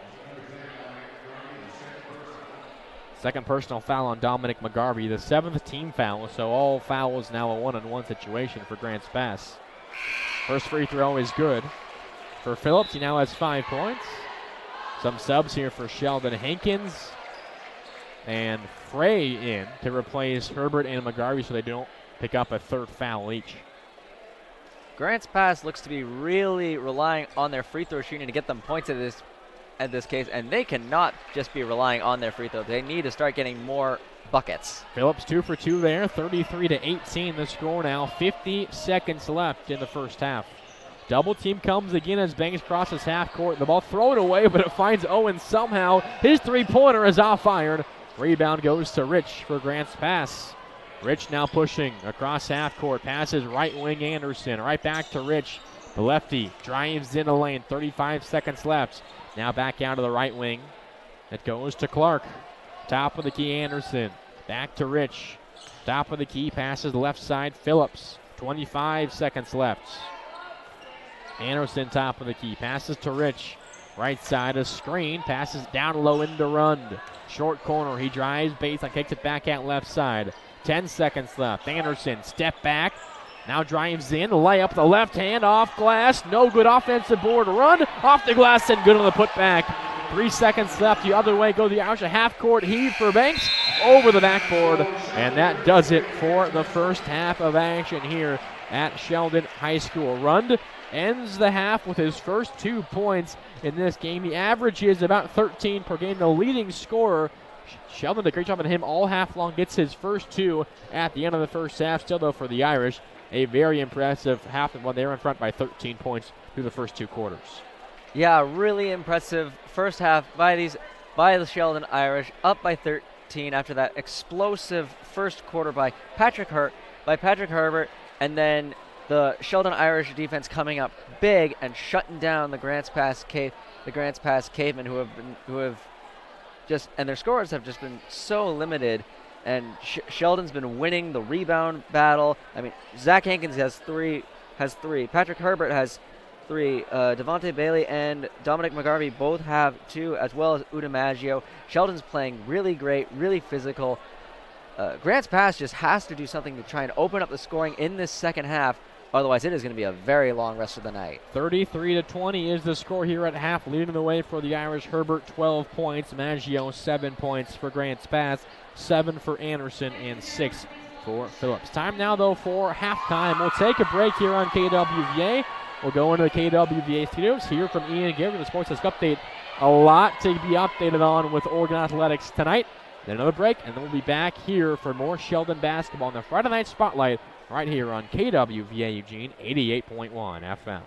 Second personal foul on Dominic McGarvey, the 7th team foul, so all fouls now a one-on-one situation for Grants Pass. First free throw is good. For Phillips, he now has 5 points. Some subs here for Sheldon. Hankins and Frey in to replace Herbert and McGarvey so they don't pick up a third foul each. Grants Pass looks to be really relying on their free throw shooting to get them points in this case, and they cannot just be relying on their free throw. They need to start getting more buckets. Phillips 2 for 2 there, 33-18 the score now. 50 seconds left in the first half. Double team comes again as Banks crosses half court. The ball thrown away, but it finds Owen somehow. His three-pointer is off-iron. Rebound goes to Rich for Grants Pass. Rich now pushing across half court. Passes right wing Anderson. Right back to Rich. The lefty drives in the lane. 35 seconds left. Now back out to the right wing. It goes to Clark. Top of the key Anderson. Back to Rich. Top of the key passes left side Phillips. 25 seconds left. Anderson top of the key. Passes to Rich. Right side a screen. Passes down low into Rund. Short corner. He drives baseline. Kicks it back out left side. 10 seconds left. Anderson step back. Now drives in. Layup the left hand off glass. No good offensive board. Run off the glass and good on the putback. 3 seconds left. The other way go the Irish. A half court heave for Banks over the backboard. And that does it for the first half of action here at Sheldon High School. Rund ends the half with his first 2 points in this game. The average is about 13 per game. The leading scorer, Sheldon did a great job on him all half long, gets his first 2 at the end of the first half. Still, though, for the Irish, a very impressive half when they were in front by 13 points through the first 2 quarters. Yeah, really impressive first half by the Sheldon Irish, up by 13 after that explosive first quarter by Patrick Herbert, and then the Sheldon Irish defense coming up big and shutting down the Grants Pass Cavemen, who have just, and their scores have just been so limited. And Sheldon's been winning the rebound battle. I mean, Zach Hankins has three. Patrick Herbert has 3. Devontae Bailey and Dominic McGarvey both have 2, as well as Uda Maggio. Sheldon's playing really great, really physical. Grants Pass just has to do something to try and open up the scoring in this second half. Otherwise, it is going to be a very long rest of the night. 33-20 is the score here at half. Leading the way for the Irish, Herbert 12 points. Maggio 7 points for Grants Pass. 7 for Anderson and 6 for Phillips. Time now, though, for halftime. We'll take a break here on KWVA. We'll go into the KWVA studios, hear from Ian Gary, the Sports Desk update. A lot to be updated on with Oregon Athletics tonight. Then another break, and then we'll be back here for more Sheldon basketball in the Friday Night Spotlight right here on KWVA Eugene 88.1 FM.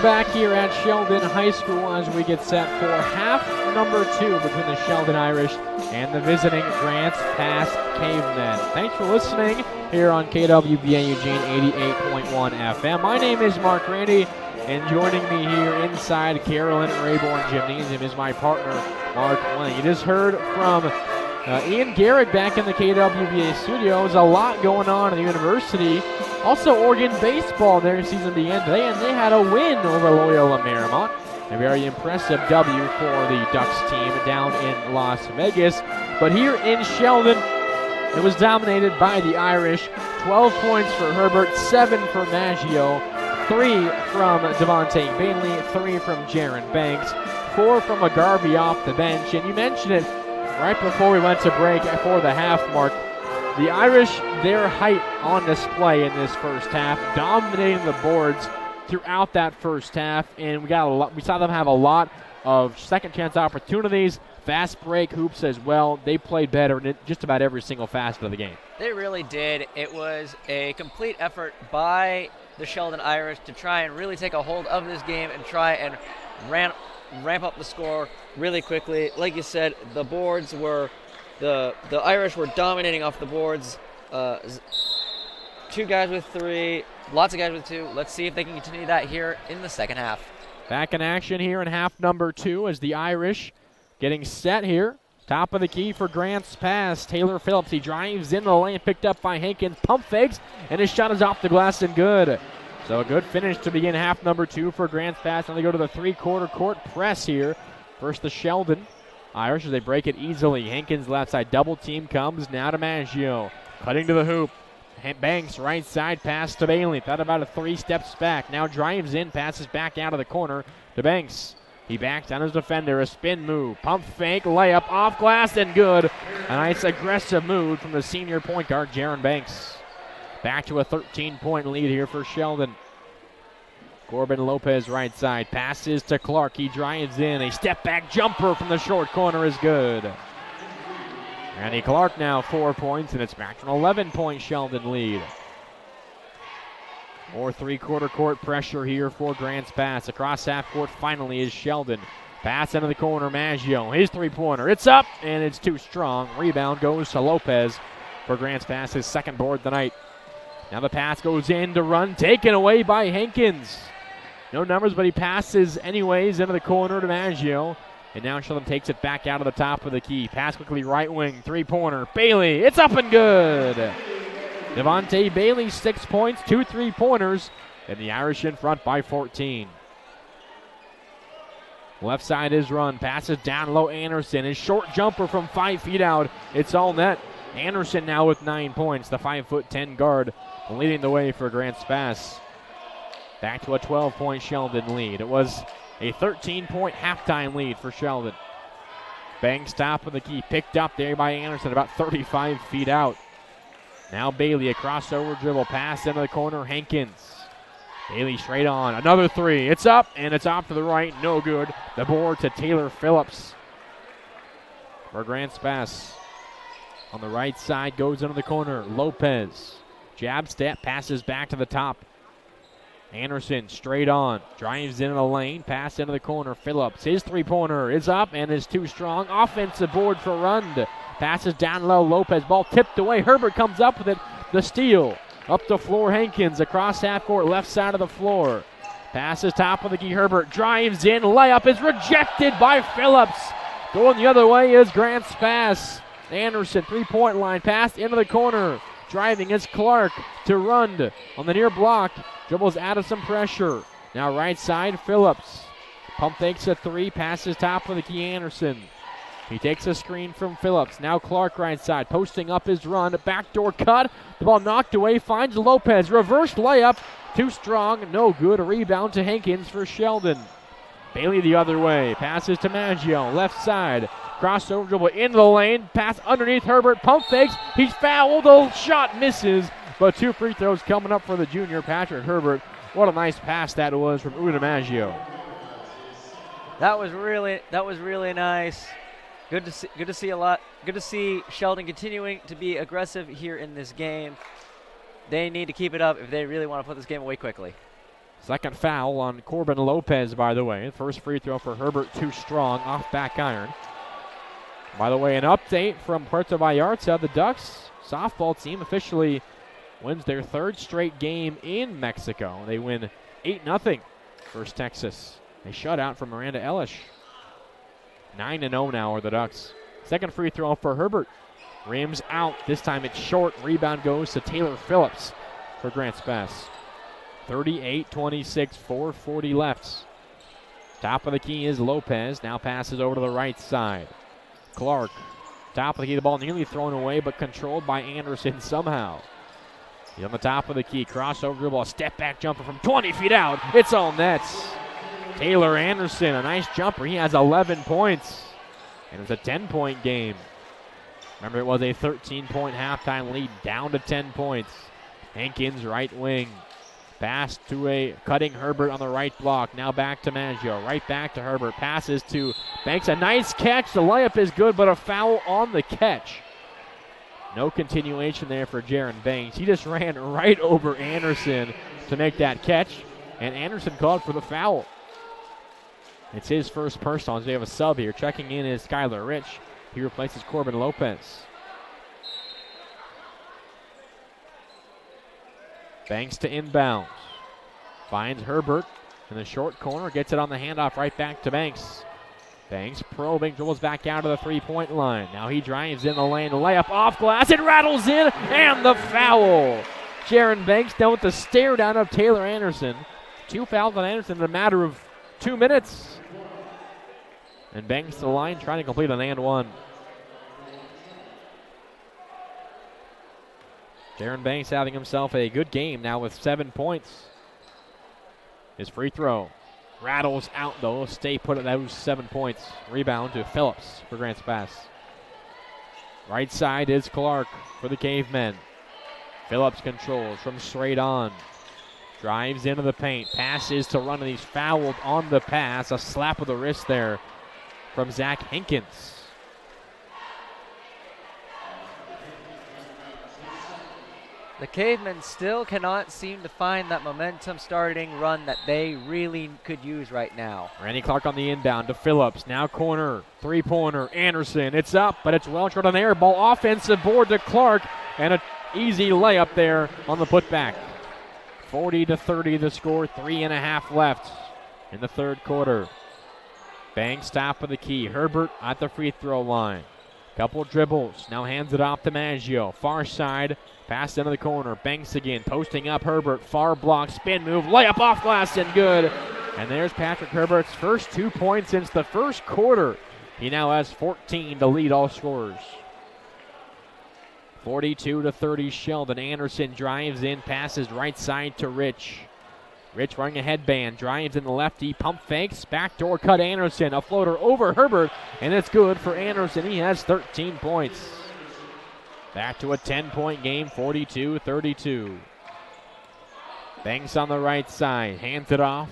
back here at Sheldon High School as we get set for half number 2 between the Sheldon Irish and the visiting Grants Pass Cavemen. Thanks for listening here on KWBA Eugene 88.1 FM. My name is Mark Randy, and joining me here inside Carolyn Rayborn Gymnasium is my partner, Mark Lang. You just heard from Ian Garrett back in the KWBA studios. A lot going on in the university. Also, Oregon baseball, their season began today, and they had a win over Loyola Marymount. A very impressive W for the Ducks team down in Las Vegas. But here in Sheldon, it was dominated by the Irish. 12 points for Herbert, 7 for Maggio, 3 from Devontae Bailey, 3 from Jaron Banks, 4 from McGarvey off the bench. And you mentioned it right before we went to break for the half mark. The Irish, their height on display in this first half, dominating the boards throughout that first half, and we saw them have a lot of second chance opportunities, fast break hoops as well. They played better in just about every single facet of the game. They really did. It was a complete effort by the Sheldon Irish to try and really take a hold of this game and try and ramp up the score really quickly. Like you said, the boards were the Irish were dominating off the boards. 2 guys with 3, lots of guys with 2. Let's see if they can continue that here in the second half. Back in action here in half number 2 as the Irish getting set here. Top of the key for Grant's pass. Taylor Phillips, he drives in the lane, picked up by Hankins, pump fakes, and his shot is off the glass and good. So a good finish to begin half number 2 for Grant's pass. Now they go to the 3-quarter court press here. First the Sheldon Irish as they break it easily. Hankins left side, double team comes now to Maggio. Cutting to the hoop. Banks right side pass to Bailey. Thought about a 3 steps back. Now drives in, passes back out of the corner to Banks. He backs down his defender, a spin move. Pump fake, layup off glass and good. A nice aggressive move from the senior point guard, Jaron Banks. Back to a 13-point lead here for Sheldon. Corbin Lopez right side. Passes to Clark. He drives in. A step-back jumper from the short corner is good. Randy Clark now 4 points, and it's back to an 11-point Sheldon lead. More 3-quarter court pressure here for Grant's pass. Across half court finally is Sheldon. Pass into the corner, Maggio. His 3-pointer. It's up, and it's too strong. Rebound goes to Lopez for Grant's pass, his second board of the night. Now the pass goes in to run, taken away by Hankins. No numbers, but he passes anyways into the corner to Maggio. And now Sheldon takes it back out of the top of the key. Pass quickly right wing, 3-pointer. Bailey, it's up and good. Devontae Bailey, 6 points, 2 3-pointers. And the Irish in front by 14. Left side is run. Passes down low, Anderson. His short jumper from 5 feet out. It's all net. Anderson now with 9 points. The 5'10" guard leading the way for Grant's pass. Back to a 12-point Sheldon lead. It was a 13-point halftime lead for Sheldon. Banks top of the key. Picked up there by Anderson, about 35 feet out. Now Bailey, a crossover dribble. Pass into the corner, Hankins. Bailey straight on. Another 3. It's up, and it's off to the right. No good. The board to Taylor Phillips for Grant's pass. On the right side, goes into the corner. Lopez. Jab step, passes back to the top. Anderson straight on, drives into the lane, pass into the corner. Phillips, his 3-pointer is up and is too strong. Offensive board for Rund. Passes down low, Lopez, ball tipped away. Herbert comes up with it, the steal. Up the floor, Hankins, across half court, left side of the floor. Passes top of the key, Herbert drives in, layup is rejected by Phillips. Going the other way is Grant's pass. Anderson, 3-point line, pass into the corner. Driving is Clark to Rund on the near block. Dribbles out of some pressure. Now right side, Phillips. Pump fakes a 3, passes top of the key, Anderson. He takes a screen from Phillips. Now Clark right side, posting up his run. Backdoor cut. The ball knocked away, finds Lopez. Reverse layup, too strong, no good. A rebound to Hankins for Sheldon. Bailey the other way, passes to Maggio, left side. Crossover dribble into the lane, pass underneath Herbert, pump fakes, he's fouled, the shot misses, but 2 free throws coming up for the junior, Patrick Herbert. What a nice pass that was from Una Maggio. That was really nice. Good to see Sheldon continuing to be aggressive here in this game. They need to keep it up if they really want to put this game away quickly. Second foul on Corbin Lopez, by the way. First free throw for Herbert, too strong, off back iron. By the way, an update from Puerto Vallarta. The Ducks softball team officially wins their third straight game in Mexico. They win 8-0 versus Texas. A shutout from Miranda Elish. 9-0 now are the Ducks. Second free throw for Herbert. Rims out. This time it's short. Rebound goes to Taylor Phillips for Grants Pass. 38-26, 4:40 left. Top of the key is Lopez. Now passes over to the right side. Clark, top of the key. The ball nearly thrown away, but controlled by Anderson somehow. He's on the top of the key. Crossover dribble. A step back jumper from 20 feet out. It's all nets. Taylor Anderson, a nice jumper. He has 11 points. And it's a 10-point game. Remember, it was a 13-point halftime lead, down to 10 points. Hankins, right wing. Pass to a cutting Herbert on the right block. Now back to Maggio. Right back to Herbert. Passes to Banks. A nice catch. The layup is good, but a foul on the catch. No continuation there for Jaron Banks. He just ran right over Anderson to make that catch, and Anderson called for the foul. It's his first personal as we have a sub here. Checking in is Skylar Rich. He replaces Corbin Lopez. Banks to inbounds. Finds Herbert in the short corner. Gets it on the handoff right back to Banks. Banks probing, dribbles back out to the three-point line. Now he drives in the lane. Layup off glass. It rattles in, and the foul. Jaron Banks down with the stare down of Taylor Anderson. 2 fouls on Anderson in a matter of 2 minutes. And Banks to the line trying to complete an and one. Jaron Banks having himself a good game now with 7 points. His free throw rattles out though. Stay put at those 7 points. Rebound to Phillips for Grants Pass. Right side is Clark for the Cavemen. Phillips controls from straight on. Drives into the paint. Passes to run, and he's fouled on the pass. A slap of the wrist there from Zach Hankins. The Cavemen still cannot seem to find that momentum starting run that they really could use right now. Randy Clark on the inbound to Phillips. Now corner, three-pointer, Anderson. It's up, but it's well short on the air ball. Offensive board to Clark, and an easy layup there on the putback. 40-30 the score, 3.5 left in the third quarter. Banks top of the key. Herbert at the free throw line. Couple dribbles. Now hands it off to Maggio. Far side. Pass into the corner. Banks again. Posting up Herbert. Far block. Spin move. Layup off glass and good. And there's Patrick Herbert's first 2 points since the first quarter. He now has 14 to lead all scorers. 42-30 Sheldon. Anderson drives in. Passes right side to Rich. Rich wearing a headband, drives in the lefty, pump fakes, backdoor cut Anderson, a floater over Herbert, and it's good for Anderson. He has 13 points. Back to a 10-point game, 42-32. Banks on the right side, hands it off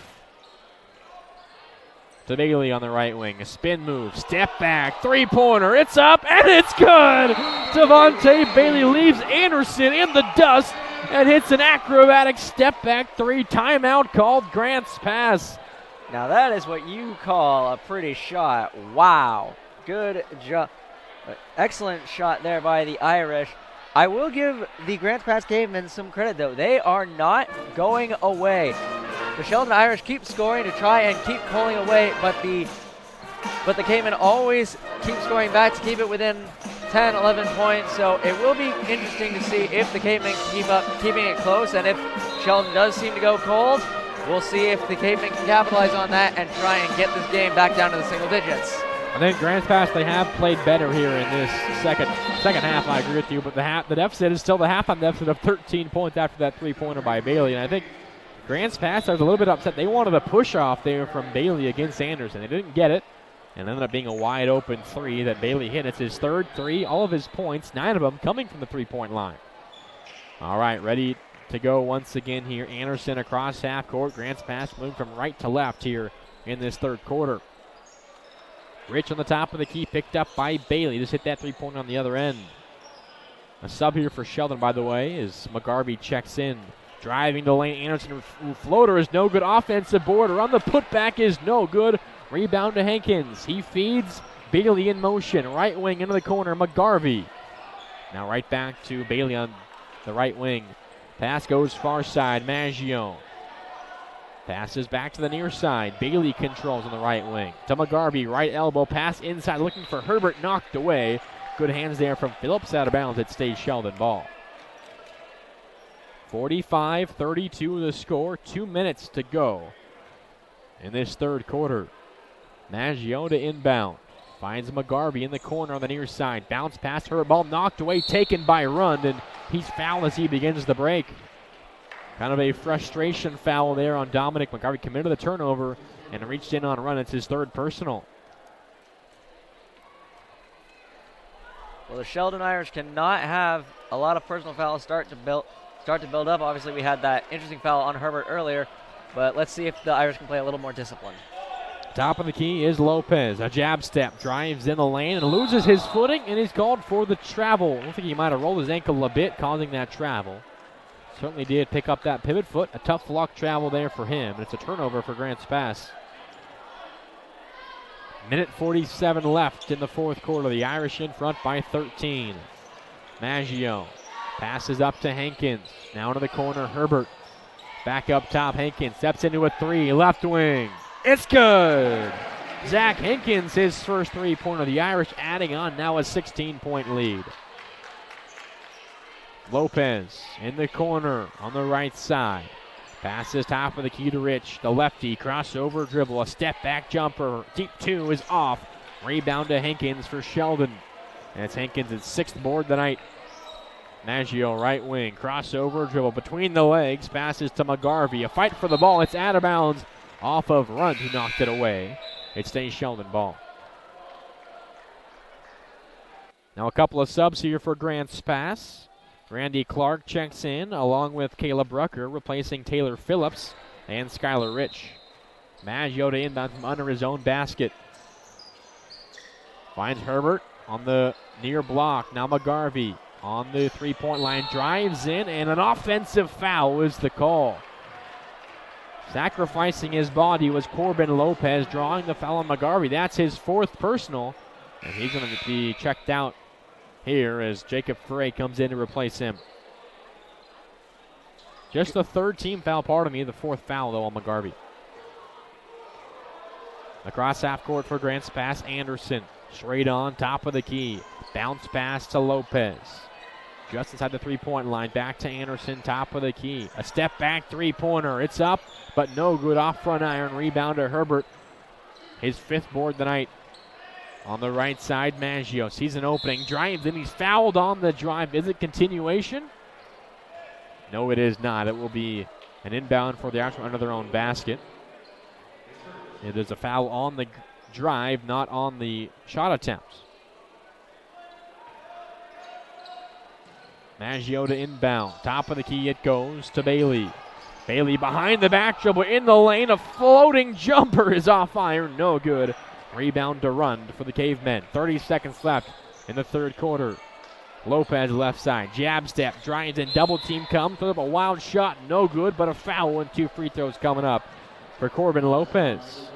to Bailey on the right wing. A spin move, step back, three-pointer, it's up, and it's good! Devontae Bailey leaves Anderson in the dust and hits an acrobatic step back three. Timeout called. Grants Pass. Now that is what you call a pretty shot. Wow. Good job. Excellent shot there by the Irish. I will give the Grants Pass Cavemen some credit though. They are not going away. The Sheldon Irish keep scoring to try and keep pulling away, but the Cavemen always keep scoring back to keep it within 10, 11 points, so it will be interesting to see if the Cavemen keep up keeping it close, and if Sheldon does seem to go cold, we'll see if the Cavemen can capitalize on that and try and get this game back down to the single digits. I think Grants Pass, they have played better here in this second half, I agree with you, but the deficit is still the halftime deficit of 13 points after that three-pointer by Bailey, and I think Grants Pass, I was a little bit upset. They wanted a push-off there from Bailey against Anderson. They didn't get it. And ended up being a wide open three that Bailey hit. It's his third three, all of his points, 9 of them coming from the three-point line. All right, ready to go once again here. Anderson across half court. Grants Pass moving from right to left here in this third quarter. Rich on the top of the key, picked up by Bailey. Just hit that three-pointer on the other end. A sub here for Sheldon, by the way, as McGarvey checks in Driving to lane, Anderson floater is no good. Offensive board around the putback is no good. Rebound to Hankins. He feeds Bailey in motion. Right wing into the corner, McGarvey. Now right back to Bailey on the right wing. Pass goes far side, Maggio. Passes back to the near side. Bailey controls on the right wing. To McGarvey, right elbow, pass inside, looking for Herbert, knocked away. Good hands there from Phillips, out of bounds. It stays Sheldon ball. 45-32 the score. 2 minutes to go in this third quarter. Maggio to inbound. Finds McGarvey in the corner on the near side. Bounce pass, Herbert, ball knocked away, taken by Rund, and he's fouled as he begins the break. Kind of a frustration foul there on Dominic McGarvey. Committed the turnover and reached in on Rund. It's his third personal. Well, the Sheldon Irish cannot have a lot of personal fouls start to build up. Obviously, we had that interesting foul on Herbert earlier, but let's see if the Irish can play a little more disciplined. Top of the key is Lopez. A jab step, drives in the lane and loses his footing, and he's called for the travel. I don't think he might have rolled his ankle a bit, causing that travel. Certainly did pick up that pivot foot. A tough luck travel there for him, and it's a turnover for Grants Pass. Minute 47 left in the fourth quarter. The Irish in front by 13. Maggio passes up to Hankins. Now to the corner, Herbert. Back up top, Hankins steps into a three, left wing. It's good. Zach Hankins, his first three-pointer. The Irish adding on now a 16-point lead. Lopez in the corner on the right side. Passes top of the key to Rich. The lefty, crossover dribble, a step back jumper. Deep two is off. Rebound to Hankins for Sheldon. And it's Hankins' sixth board tonight. Maggio, right wing, crossover dribble between the legs. Passes to McGarvey. A fight for the ball. It's out of bounds off of Rund, who knocked it away. It stays Sheldon ball. Now a couple of subs here for Grants Pass. Randy Clark checks in along with Caleb Rucker, replacing Taylor Phillips and Skylar Rich. Maggio to inbound from under his own basket. Finds Herbert on the near block. Now McGarvey on the three-point line, drives in, and an offensive foul is the call. Sacrificing his body was Corbin Lopez, drawing the foul on McGarvey. That's his fourth personal, and he's going to be checked out here as Jacob Frey comes in to replace him. Just the third team foul, pardon me, the fourth foul though on McGarvey. Across half court for Grants Pass, Anderson. Straight on, top of the key. Bounce pass to Lopez. Just inside the three-point line, back to Anderson, top of the key. A step back three-pointer, it's up, but no good off front iron. Rebound to Herbert, his fifth board tonight. On the right side, Maggio sees an opening, drives, and he's fouled on the drive. Is it continuation? No, it is not. It will be an inbound for the Irish under their own basket. It is a foul on the drive, not on the shot attempts. Maggio to inbound. Top of the key, it goes to Bailey. Bailey behind the back dribble in the lane. A floating jumper is off iron. No good. Rebound to Rund for the Cavemen. 30 seconds left in the third quarter. Lopez left side. Jab step. Drives in. Double team come. Throws up a wild shot. No good, but a foul and two free throws coming up for Corbin Lopez.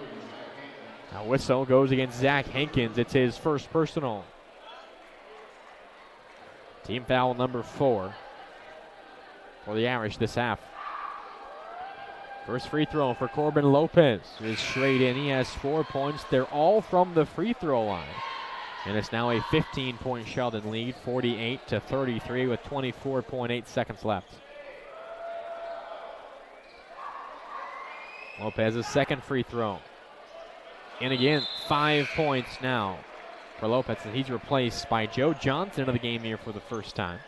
A whistle goes against Zach Hankins. It's his first personal. Team foul number 4 for the Irish this half. First free throw for Corbin Lopez is straight in. He has 4 points. They're all from the free throw line. And it's now a 15-point Sheldon lead, 48-33 with 24.8 seconds left. Lopez's second free throw. And again, 5 points now for Lopez, and he's replaced by Joe Johnson into the game here for the first time.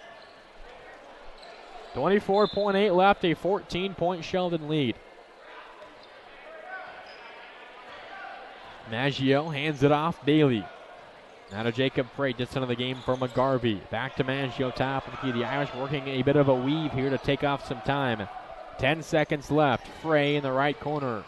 24.8 left, a 14-point Sheldon lead. Maggio hands it off, Bailey. Now to Jacob Frey, just into the game for McGarvey. Back to Maggio, top of the key. The Irish working a bit of a weave here to take off some time. 10 seconds left. Frey in the right corner.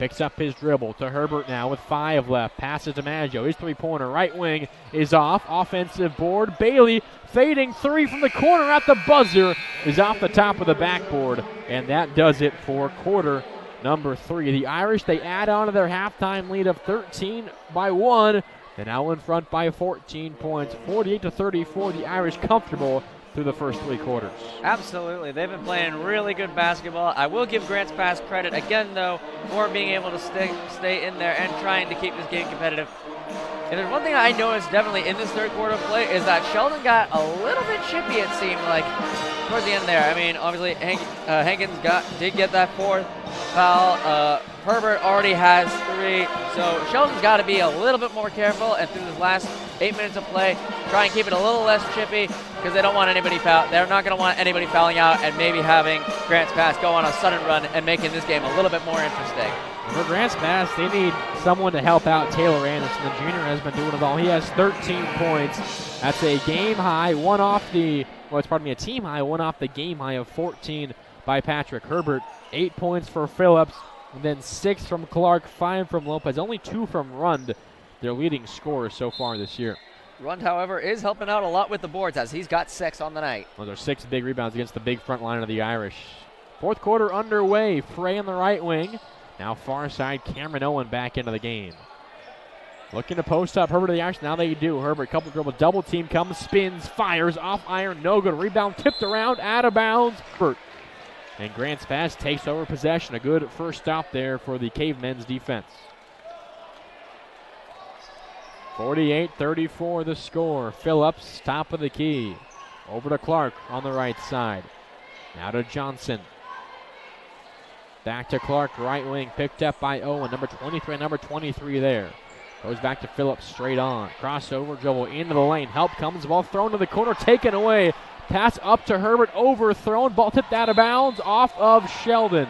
Picks up his dribble to Herbert now with 5 left. Passes to Maggio. His three-pointer right wing is off. Offensive board. Bailey fading 3 from the corner at the buzzer is off the top of the backboard. And that does it for quarter number 3. The Irish, they add on to their halftime lead of 13 by 1. They're now in front by 14 points. 48-34. The Irish comfortable through the first 3 quarters. Absolutely. They've been playing really good basketball. I will give Grants Pass credit again, though, for being able to stay in there and trying to keep this game competitive. And there's one thing I noticed definitely in this third quarter play is that Sheldon got a little bit chippy, it seemed like, towards the end there. I mean, obviously, Hankins did get that 4th foul. Herbert already has 3, so Sheldon's got to be a little bit more careful, and through this last 8 minutes of play, try and keep it a little less chippy because they don't want anybody They're not going to want anybody fouling out and maybe having Grants Pass go on a sudden run and making this game a little bit more interesting. For Grants Pass, they need someone to help out Taylor Anderson. The junior has been doing it all. He has 13 points. That's a game high, a team high, one off the game high of 14 by Patrick Herbert. 8 points for Phillips, and then 6 from Clark, 5 from Lopez, only 2 from Rund, their leading scorers so far this year. Rund, however, is helping out a lot with the boards as he's got 6 on the night. Those are 6 big rebounds against the big front line of the Irish. Fourth quarter underway. Frey on the right wing. Now far side, Cameron Owen back into the game. Looking to post up Herbert to the Irish. Now they do. Herbert, couple dribble, double team comes, spins, fires, off iron, no good. Rebound tipped around, out of bounds. Herbert. And Grants Pass takes over possession. A good first stop there for the Cavemen's defense. 48-34 the score. Phillips, top of the key. Over to Clark on the right side. Now to Johnson. Back to Clark, right wing, picked up by Owen. Number 23, number 23 there. Goes back to Phillips, straight on. Crossover, dribble into the lane. Help comes, ball thrown to the corner, taken away. Pass up to Herbert, overthrown. Ball tipped out of bounds, off of Sheldon.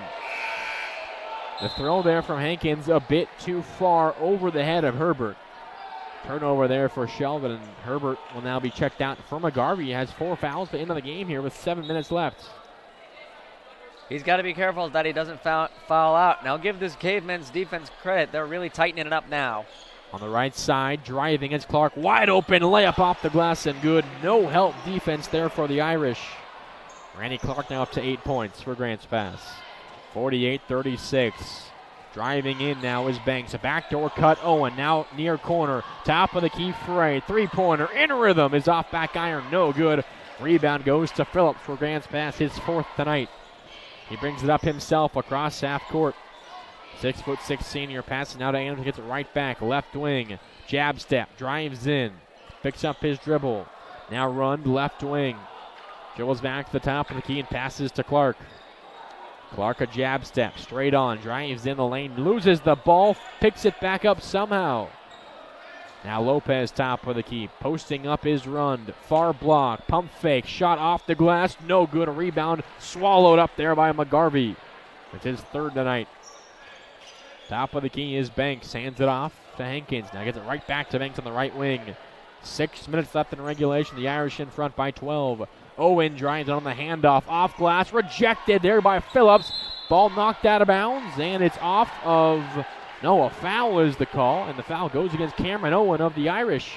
The throw there from Hankins a bit too far over the head of Herbert. Turnover there for Sheldon, and Herbert will now be checked out for McGarvey. He has 4 fouls to end of the game here with 7 minutes left. He's got to be careful that he doesn't foul out. Now give this Cavemen's defense credit. They're really tightening it up now. On the right side, driving is Clark. Wide open, layup off the glass and good. No help defense there for the Irish. Randy Clark now up to 8 points for Grants Pass. 48-36. Driving in now is Banks. A backdoor cut. Owen now near corner. Top of the key, Frey. Three-pointer in rhythm is off back iron. No good. Rebound goes to Phillips for Grants Pass, his 4th tonight. He brings it up himself across half court. 6'6" senior passing now to Anderson. Gets it right back. Left wing. Jab step. Drives in. Picks up his dribble. Now Rund left wing. Dribbles back to the top of the key and passes to Clark. Clark a jab step. Straight on. Drives in the lane. Loses the ball. Picks it back up somehow. Now Lopez top of the key. Posting up is Rund. Far block. Pump fake. Shot off the glass. No good. A rebound swallowed up there by McGarvey. It's his 3rd tonight. Top of the key is Banks. Hands it off to Hankins. Now gets it right back to Banks on the right wing. 6 minutes left in regulation. The Irish in front by 12. Owen drives it on the handoff. Off glass. Rejected there by Phillips. Ball knocked out of bounds. And it's off of... No, a foul is the call. And the foul goes against Cameron Owen of the Irish.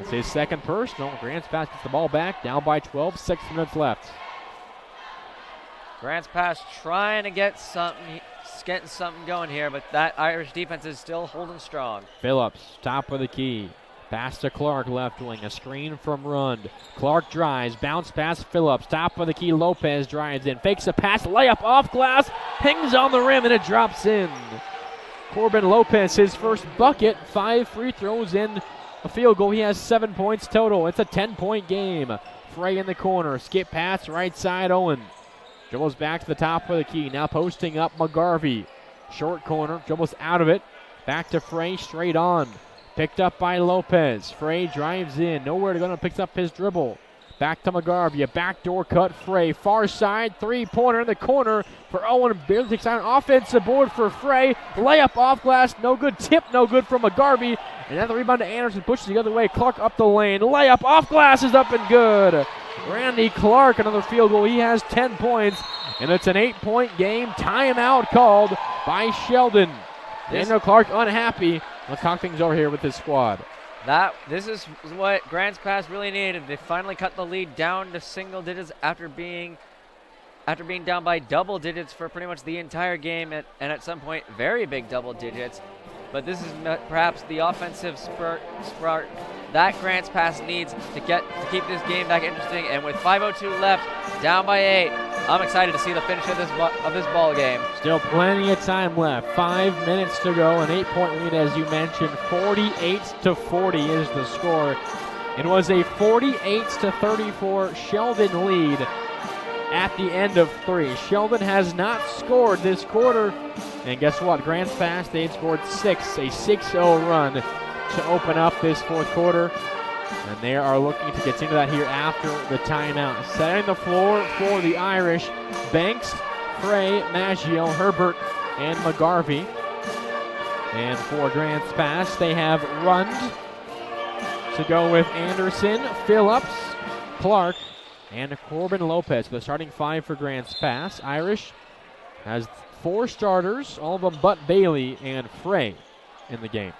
It's his 2nd personal. Grants Pass gets the ball back. Down by 12. 6 minutes left. Grants Pass trying to get getting something going here, but that Irish defense is still holding strong. Phillips, top of the key. Pass to Clark, left wing. A screen from Rund. Clark drives, bounce pass Phillips. Top of the key, Lopez drives in. Fakes a pass, layup off glass. Hangs on the rim, and it drops in. Corbin Lopez, his first bucket. 5 free throws in a field goal. He has 7 points total. It's a 10-point game. Frey in the corner. Skip pass, right side, Owen. Dribbles back to the top of the key. Now posting up McGarvey. Short corner. Dribbles out of it. Back to Frey. Straight on. Picked up by Lopez. Frey drives in. Nowhere to go. Picks up his dribble. Back to McGarvey. A backdoor cut. Frey. Far side. Three-pointer in the corner for Owen. Barely takes out an offensive board for Frey. Layup off glass. No good. Tip no good from McGarvey. And then the rebound to Anderson. Pushes the other way. Clark up the lane. Layup off glass is up and good. Randy Clark, another field goal. He has 10 points. And it's an 8-point game. Timeout called by Sheldon. Daniel Clark unhappy. Let's talk things over here with his squad. This is what Grants Pass really needed. They finally cut the lead down to single digits after being down by double digits for pretty much the entire game, and at some point very big double digits. But this is perhaps the offensive spark that Grants Pass needs to keep this game back interesting. And with 5:02 left, down by 8, I'm excited to see the finish of this ball game. Still plenty of time left. 5 minutes to go. An 8-point lead, as you mentioned. 48-40 is the score. It was a 48-34 Sheldon lead at the end of 3. Sheldon has not scored this quarter. And guess what? Grants Pass, they had scored 6, a 6-0 run to open up this fourth quarter. And they are looking to continue that here after the timeout. Setting the floor for the Irish, Banks, Frey, Maggio, Herbert, and McGarvey. And for Grants Pass, they have Rund to go with Anderson, Phillips, Clark, and Corbin Lopez. The starting 5 for Grants Pass. Irish has 4 starters, all of them but Bailey and Frey in the game.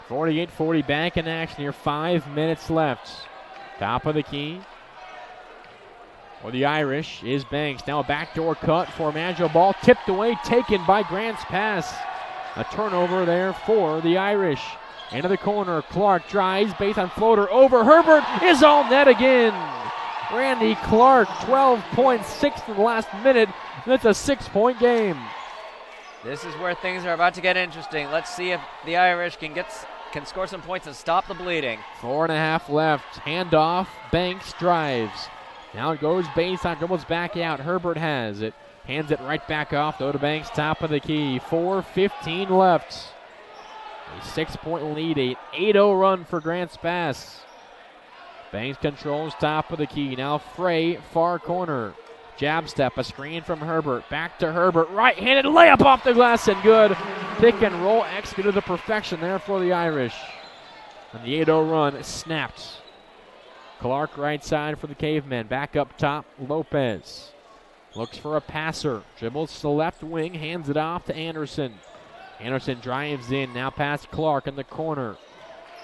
48-40 back in action here, 5 minutes left. Top of the key for the Irish is Banks. Now a backdoor cut for Maggio. Ball tipped away, taken by Grants Pass. A turnover there for the Irish. Into the corner, Clark drives, base on floater over Herbert, is all net again. Randy Clark, 12 points, 6 in the last minute. That's a 6-point game. This is where things are about to get interesting. Let's see if the Irish can score some points and stop the bleeding. 4.5 left. Handoff. Banks drives. Now it goes baseline, dribbles back out. Herbert has it. Hands it right back off, though, to Banks, top of the key. 4:15 left. A 6-point lead, an 8-0 run for Grants Pass. Banks controls top of the key. Now Frey, far corner. Jab step, a screen from Herbert. Back to Herbert, right-handed layup off the glass and good. Pick and roll executed to perfection there for the Irish. And the 8-0 run snapped. Clark right side for the Cavemen. Back up top, Lopez. Looks for a passer. Dribbles to the left wing, hands it off to Anderson. Anderson drives in, now past Clark in the corner.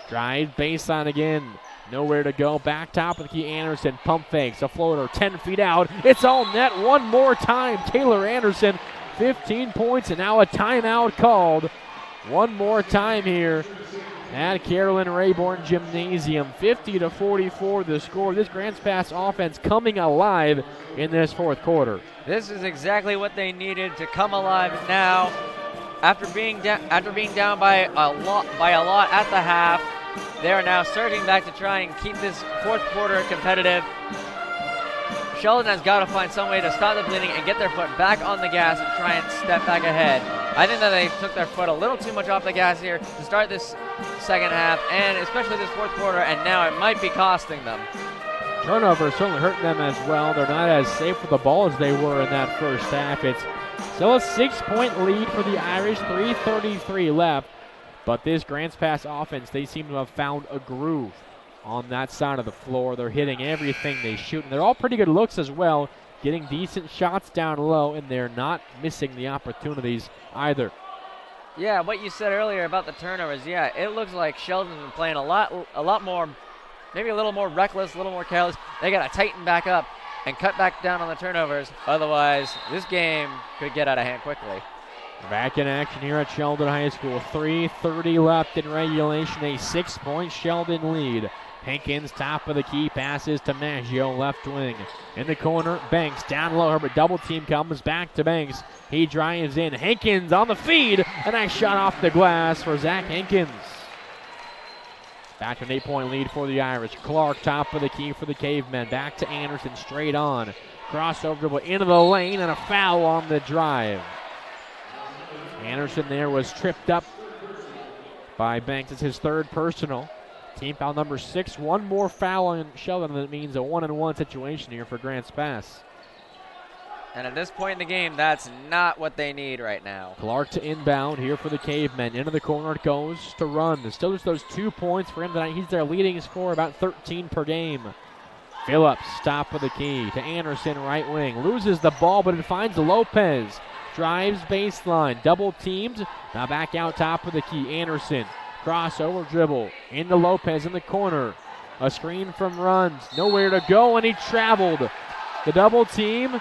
Drive baseline again. Nowhere to go. Back top of the key, Anderson. Pump fakes. A floater 10 feet out. It's all net one more time. Taylor Anderson, 15 points, and now a timeout called. One more time here at Carolyn Rayborn Gymnasium. 50-44 the score. This Grants Pass offense coming alive in this fourth quarter. This is exactly what they needed to come alive now. After being down by a lot at the half, they are now surging back to try and keep this fourth quarter competitive. Sheldon has got to find some way to stop the bleeding and get their foot back on the gas and try and step back ahead. I think that they took their foot a little too much off the gas here to start this second half, and especially this fourth quarter, and now it might be costing them. Turnover certainly hurting them as well. They're not as safe with the ball as they were in that first half. It's still a 6-point lead for the Irish, 3:33 left. But this Grants Pass offense, they seem to have found a groove on that side of the floor. They're hitting everything they shoot, and they're all pretty good looks as well, getting decent shots down low, and they're not missing the opportunities either. Yeah, what you said earlier about the turnovers, yeah, it looks like Sheldon's been playing a lot more, maybe a little more reckless, a little more careless. They got to tighten back up and cut back down on the turnovers. Otherwise, this game could get out of hand quickly. Back in action here at Sheldon High School. 3:30 left in regulation. A 6-point Sheldon lead. Hankins, top of the key, passes to Maggio, left wing. In the corner, Banks down low. Herbert double team comes back to Banks. He drives in. Hankins on the feed. A nice shot off the glass for Zach Hankins. Back to an 8-point lead for the Irish. Clark, top of the key for the Cavemen. Back to Anderson, straight on. Crossover dribble into the lane, and a foul on the drive. Anderson there was tripped up by Banks. It's his third personal. Team foul number 6. One more foul on Sheldon, and that means a 1-and-1 situation here for Grants Pass. And at this point in the game, that's not what they need right now. Clark to inbound here for the Cavemen. Into the corner it goes to Run. Still just those 2 points for him tonight. He's their leading scorer, about 13 per game. Phillips, top of the key to Anderson, right wing. Loses the ball, but it finds Lopez. Drives baseline, double teamed. Now back out top of the key. Anderson, crossover dribble into Lopez in the corner. A screen from Runs, nowhere to go, and he traveled. The double team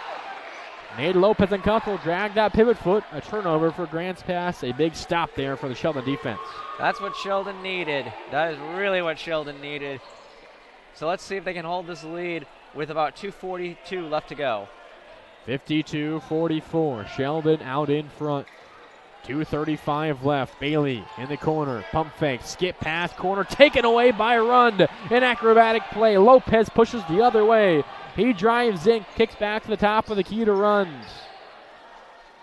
made Lopez uncomfortable, dragged that pivot foot. A turnover for Grants Pass. A big stop there for the Sheldon defense. That's what Sheldon needed. That is really what Sheldon needed. So let's see if they can hold this lead with about 2:42 left to go. 52-44. Sheldon out in front. 2:35 left. Bailey in the corner. Pump fake. Skip pass. Corner taken away by Rund. An acrobatic play. Lopez pushes the other way. He drives in. Kicks back to the top of the key to Runs.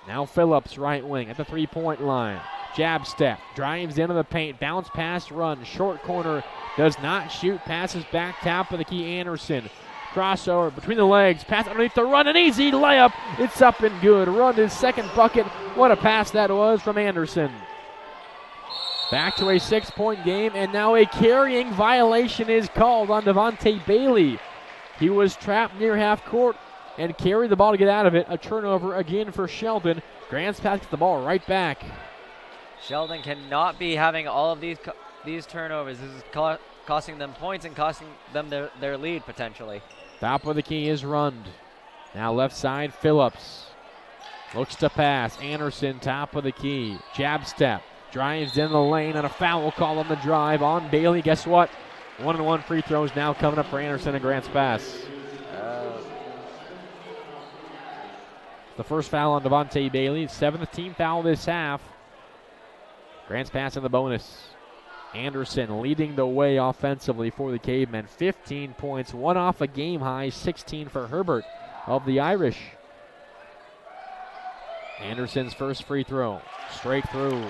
Now Phillips, right wing at the three-point line. Jab step. Drives into the paint. Bounce pass run. Short corner. Does not shoot. Passes back top of the key. Anderson. Crossover between the legs. Pass underneath the Run. An easy layup. It's up and good. Run his second bucket. What a pass that was from Anderson. Back to a 6-point game, and now a carrying violation is called on Devontae Bailey. He was trapped near half court and carried the ball to get out of it. A turnover again for Sheldon. Grants Pass gets the ball right back. Sheldon cannot be having all of these turnovers. This is costing them points and costing them their lead potentially. Top of the key is Rund. Now left side, Phillips. Looks to pass. Anderson, top of the key. Jab step. Drives in the lane, and a foul call on the drive on Bailey. Guess what? 1-1 free throws now coming up for Anderson and Grants Pass. The first foul on Devontae Bailey. 7th team foul this half. Grants Pass in the bonus. Anderson leading the way offensively for the Cavemen. 15 points, one off a game high, 16 for Herbert of the Irish. Anderson's first free throw, straight through,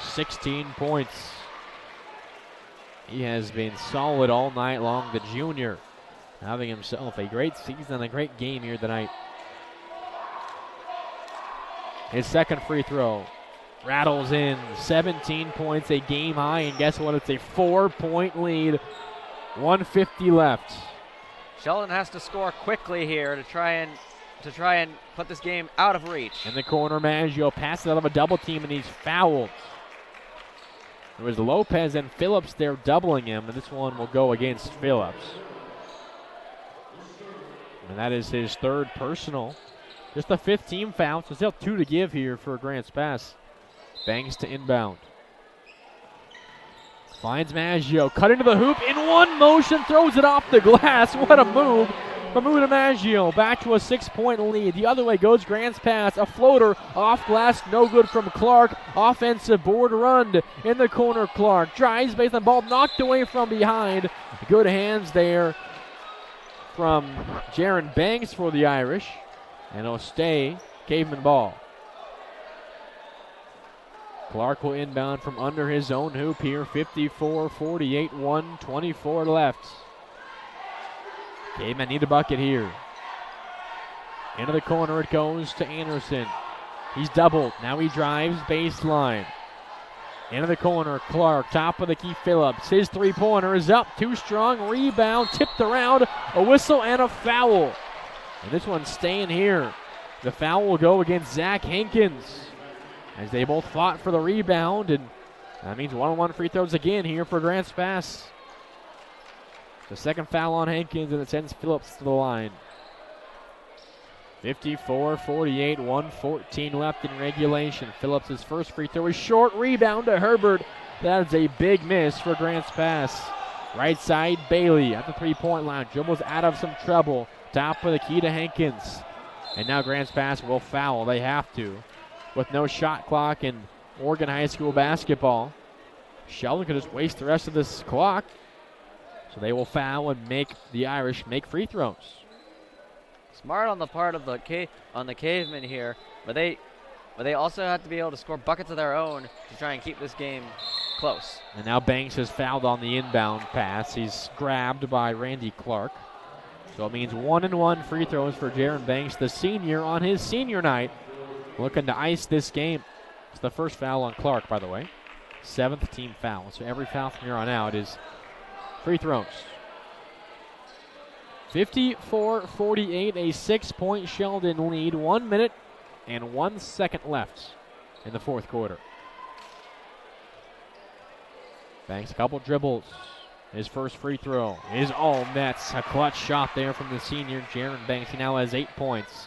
16 points. He has been solid all night long, the junior, having himself a great season and a great game here tonight. His second free throw. Rattles in, 17 points, a game high, and guess what? It's a 4-point lead, 1:50 left. Sheldon has to score quickly here to try and put this game out of reach. In the corner, Maggio passes out of a double team, and he's fouled. It was Lopez and Phillips there doubling him, and this one will go against Phillips. And that is his third personal. Just a 5th team foul, so still 2 to give here for Grants Pass. Bangs to inbound. Finds Maggio. Cut into the hoop in one motion. Throws it off the glass. What a move from Muda Maggio. Back to a 6-point lead. The other way goes Grants Pass. A floater off glass. No good from Clark. Offensive board run in the corner. Clark drives based on ball. Knocked away from behind. Good hands there from Jaron Banks for the Irish. And it'll stay Caveman ball. Clark will inbound from under his own hoop here. 54-48, 1:24 left. Cavemen need a bucket here. Into the corner it goes to Anderson. He's doubled. Now he drives baseline. Into the corner, Clark, top of the key, Phillips. His three-pointer is up, too strong. Rebound, tipped around, a whistle and a foul. And this one's staying here. The foul will go against Zach Hankins, as they both fought for the rebound, and that means 1-on-1 free throws again here for Grants Pass. The second foul on Hankins, and it sends Phillips to the line. 54-48, 1:14 left in regulation. Phillips' first free throw is short. Rebound to Herbert. That is a big miss for Grants Pass. Right side, Bailey at the three-point line. Dribbles out of some trouble. Top of the key to Hankins. And now Grants Pass will foul. They have to. With no shot clock in Oregon High School basketball, Sheldon could just waste the rest of this clock. So they will foul and make the Irish make free throws. Smart on the part of the Cavemen here, but they also have to be able to score buckets of their own to try and keep this game close. And now Banks has fouled on the inbound pass. He's grabbed by Randy Clark. So it means 1-and-1 free throws for Jaron Banks, the senior, on his senior night, looking to ice this game. It's the first foul on Clark, by the way. 7th team foul. So every foul from here on out is free throws. 54-48, a 6-point Sheldon lead. 1 minute and 1 second left in the fourth quarter. Banks a couple dribbles. His first free throw is all nets. A clutch shot there from the senior Jaron Banks. He now has 8 points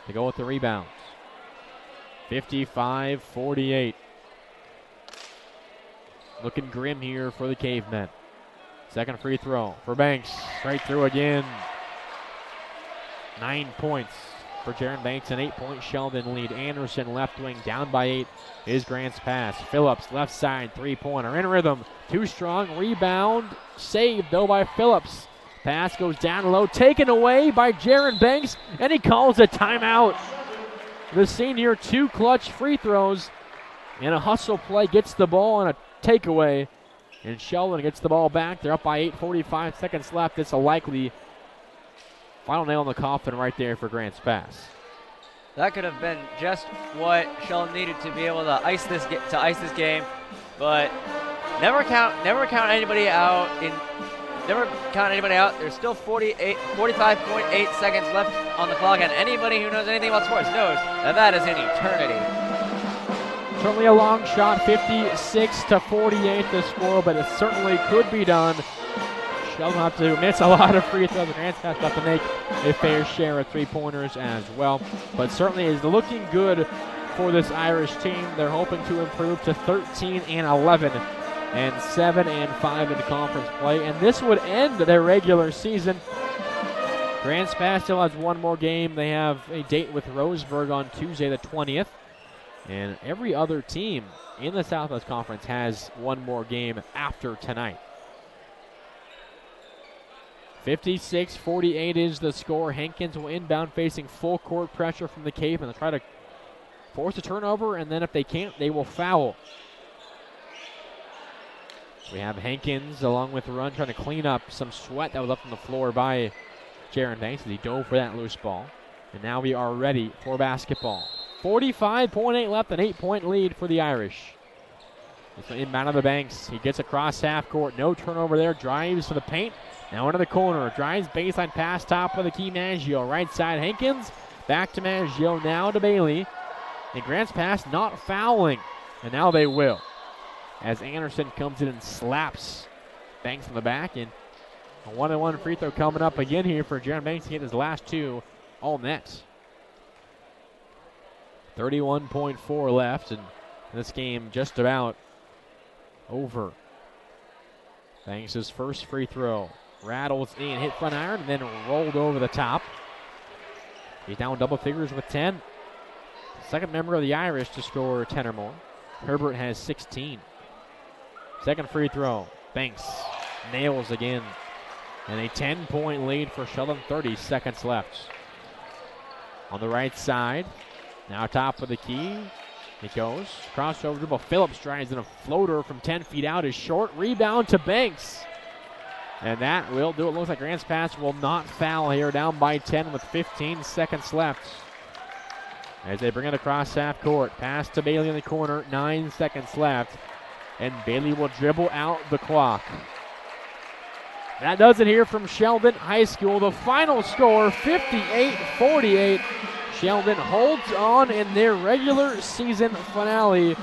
to go with the rebounds. 55-48. Looking grim here for the Cavemen. Second free throw for Banks. Straight through again. 9 points for Jaron Banks, an 8-point Sheldon lead. Anderson left wing down by 8 is Grant's pass. Phillips left side three-pointer in rhythm. Too strong. Rebound saved though by Phillips. Pass goes down low, taken away by Jaron Banks, and he calls a timeout. The senior 2 clutch free throws and a hustle play gets the ball on a takeaway. And Sheldon gets the ball back. They're up by 8, 45 seconds left. It's a likely final nail in the coffin right there for Grant's pass. That could have been just what Sheldon needed to be able to ice this game, but never count anybody out. Never count anybody out. There's still 45.8 seconds left on the clock, and anybody who knows anything about sports knows that is an eternity. Certainly a long shot, 56-48 the score, but it certainly could be done. Sheldon have to miss a lot of free throws. Grant's have to make a fair share of three-pointers as well. But certainly is looking good for this Irish team. They're hoping to improve to 13-11 and 7-5 in conference play. And this would end their regular season. Grant's Pass still has one more game. They have a date with Roseburg on Tuesday the 20th. And every other team in the Southwest Conference has one more game after tonight. 56-48 is the score. Hankins will inbound facing full court pressure from the Cave, and they'll try to force a turnover, and then if they can't, they will foul. We have Hankins along with the run trying to clean up some sweat that was left on the floor by Jaron Banks as he dove for that loose ball. And now we are ready for basketball. 45.8 left, an 8-point lead for the Irish. It's inbound of the Banks. He gets across half court. No turnover there. Drives to the paint. Now into the corner. Drives baseline pass top of the key Maggio. Right side Hankins. Back to Maggio. Now to Bailey. And Grant's Pass not fouling. And now they will. As Anderson comes in and slaps Banks in the back. And a 1-on-1 free throw coming up again here for Jaron Banks to get his last 2 all net. 31.4 left, and this game just about over. Banks his first free throw. Rattles in, hit front iron, and then rolled over the top. He's down double figures with 10. Second member of the Irish to score 10 or more. Herbert has 16. Second free throw. Banks nails again. And a 10-point lead for Sheldon, 30 seconds left. On the right side, now top of the key. It goes. Crossover dribble. Phillips drives in a floater from 10 feet out. Is short. Rebound to Banks. And that will do it. Looks like Grant's Pass will not foul here. Down by 10 with 15 seconds left. As they bring it across half court. Pass to Bailey in the corner. 9 seconds left. And Bailey will dribble out the clock. That does it here from Sheldon High School. The final score, 58-48. Sheldon holds on in their regular season finale.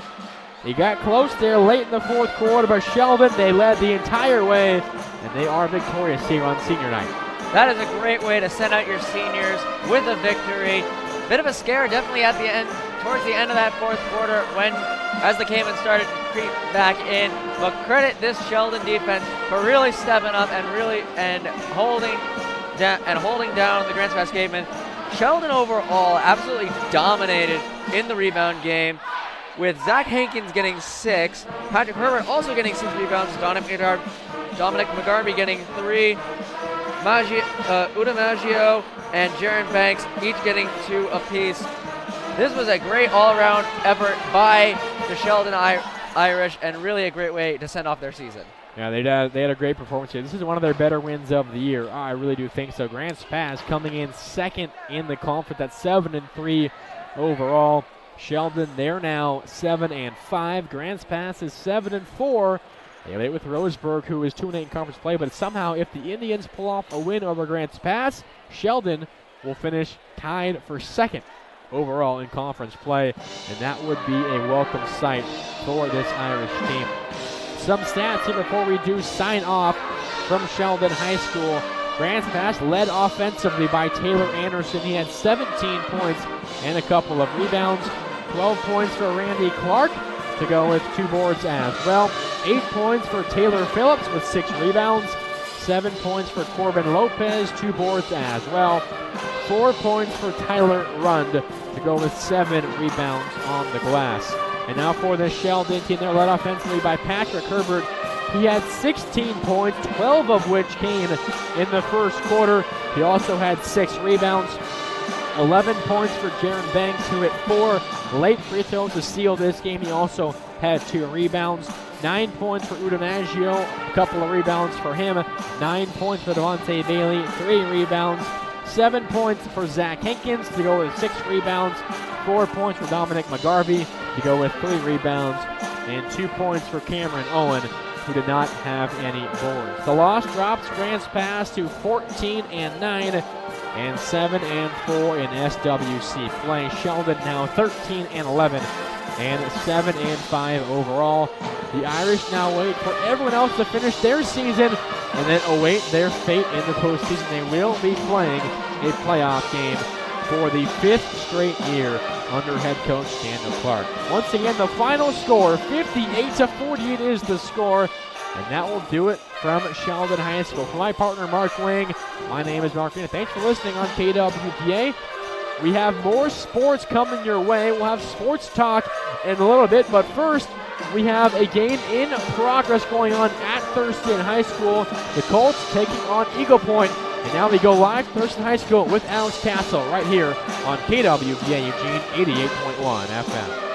They got close there late in the fourth quarter, but Sheldon, they led the entire way, and they are victorious here on senior night. That is a great way to send out your seniors with a victory. Bit of a scare definitely at the end, towards the end of that fourth quarter when, as the Caymans started to creep back in. But credit this Sheldon defense for really stepping up and holding down the Grants Pass Cavemen. Sheldon overall absolutely dominated in the rebound game, with Zach Hankins getting 6, Patrick Herbert also getting 6 rebounds, Dominic McGarvey getting 3, Uda Maggio and Jaron Banks each getting 2 apiece. This was a great all-around effort by the Sheldon Irish, and really a great way to send off their season. Yeah, they had a great performance here. This is one of their better wins of the year. I really do think so. Grants Pass coming in second in the conference at 7-3 overall. Sheldon, they're now 7-5. Grants Pass is 7-4. They wait with Roseburg, who is 2-8 in conference play, but somehow if the Indians pull off a win over Grants Pass, Sheldon will finish tied for second overall in conference play, and that would be a welcome sight for this Irish team. Some stats here before we do sign off from Sheldon High School. Grants Pass led offensively by Taylor Anderson. He had 17 points and a couple of rebounds. 12 points for Randy Clark to go with 2 boards as well. 8 points for Taylor Phillips with 6 rebounds. 7 points for Corbin Lopez, 2 boards as well. 4 points for Tyler Rund to go with 7 rebounds on the glass. And now for the Sheldon team, they're led offensively by Patrick Herbert. He had 16 points, 12 of which came in the first quarter. He also had 6 rebounds. 11 points for Jaron Banks, who hit 4 late free throws to seal this game. He also had 2 rebounds. 9 points for Udamaggio, a couple of rebounds for him. 9 points for Devontae Bailey, 3 rebounds. 7 points for Zach Hankins to go with 6 rebounds. 4 points for Dominic McGarvey to go with 3 rebounds. And 2 points for Cameron Owen, who did not have any boards. The loss drops Grants Pass to 14-9 and 7-4 in SWC play. Sheldon now 13-11 and 7-5 overall. The Irish now wait for everyone else to finish their season and then await their fate in the postseason. They will be playing a playoff game for the 5th straight year under head coach Daniel Clark. Once again, the final score, 58-48 is the score, and that will do it from Sheldon High School. For my partner, Mark Wing, my name is Mark Rena. Thanks for listening on KWPA. We have more sports coming your way. We'll have sports talk in a little bit, but first, we have a game in progress going on at Thurston High School. The Colts taking on Eagle Point. And now we go live to Thurston High School with Alex Castle right here on KWPA Eugene 88.1 FM.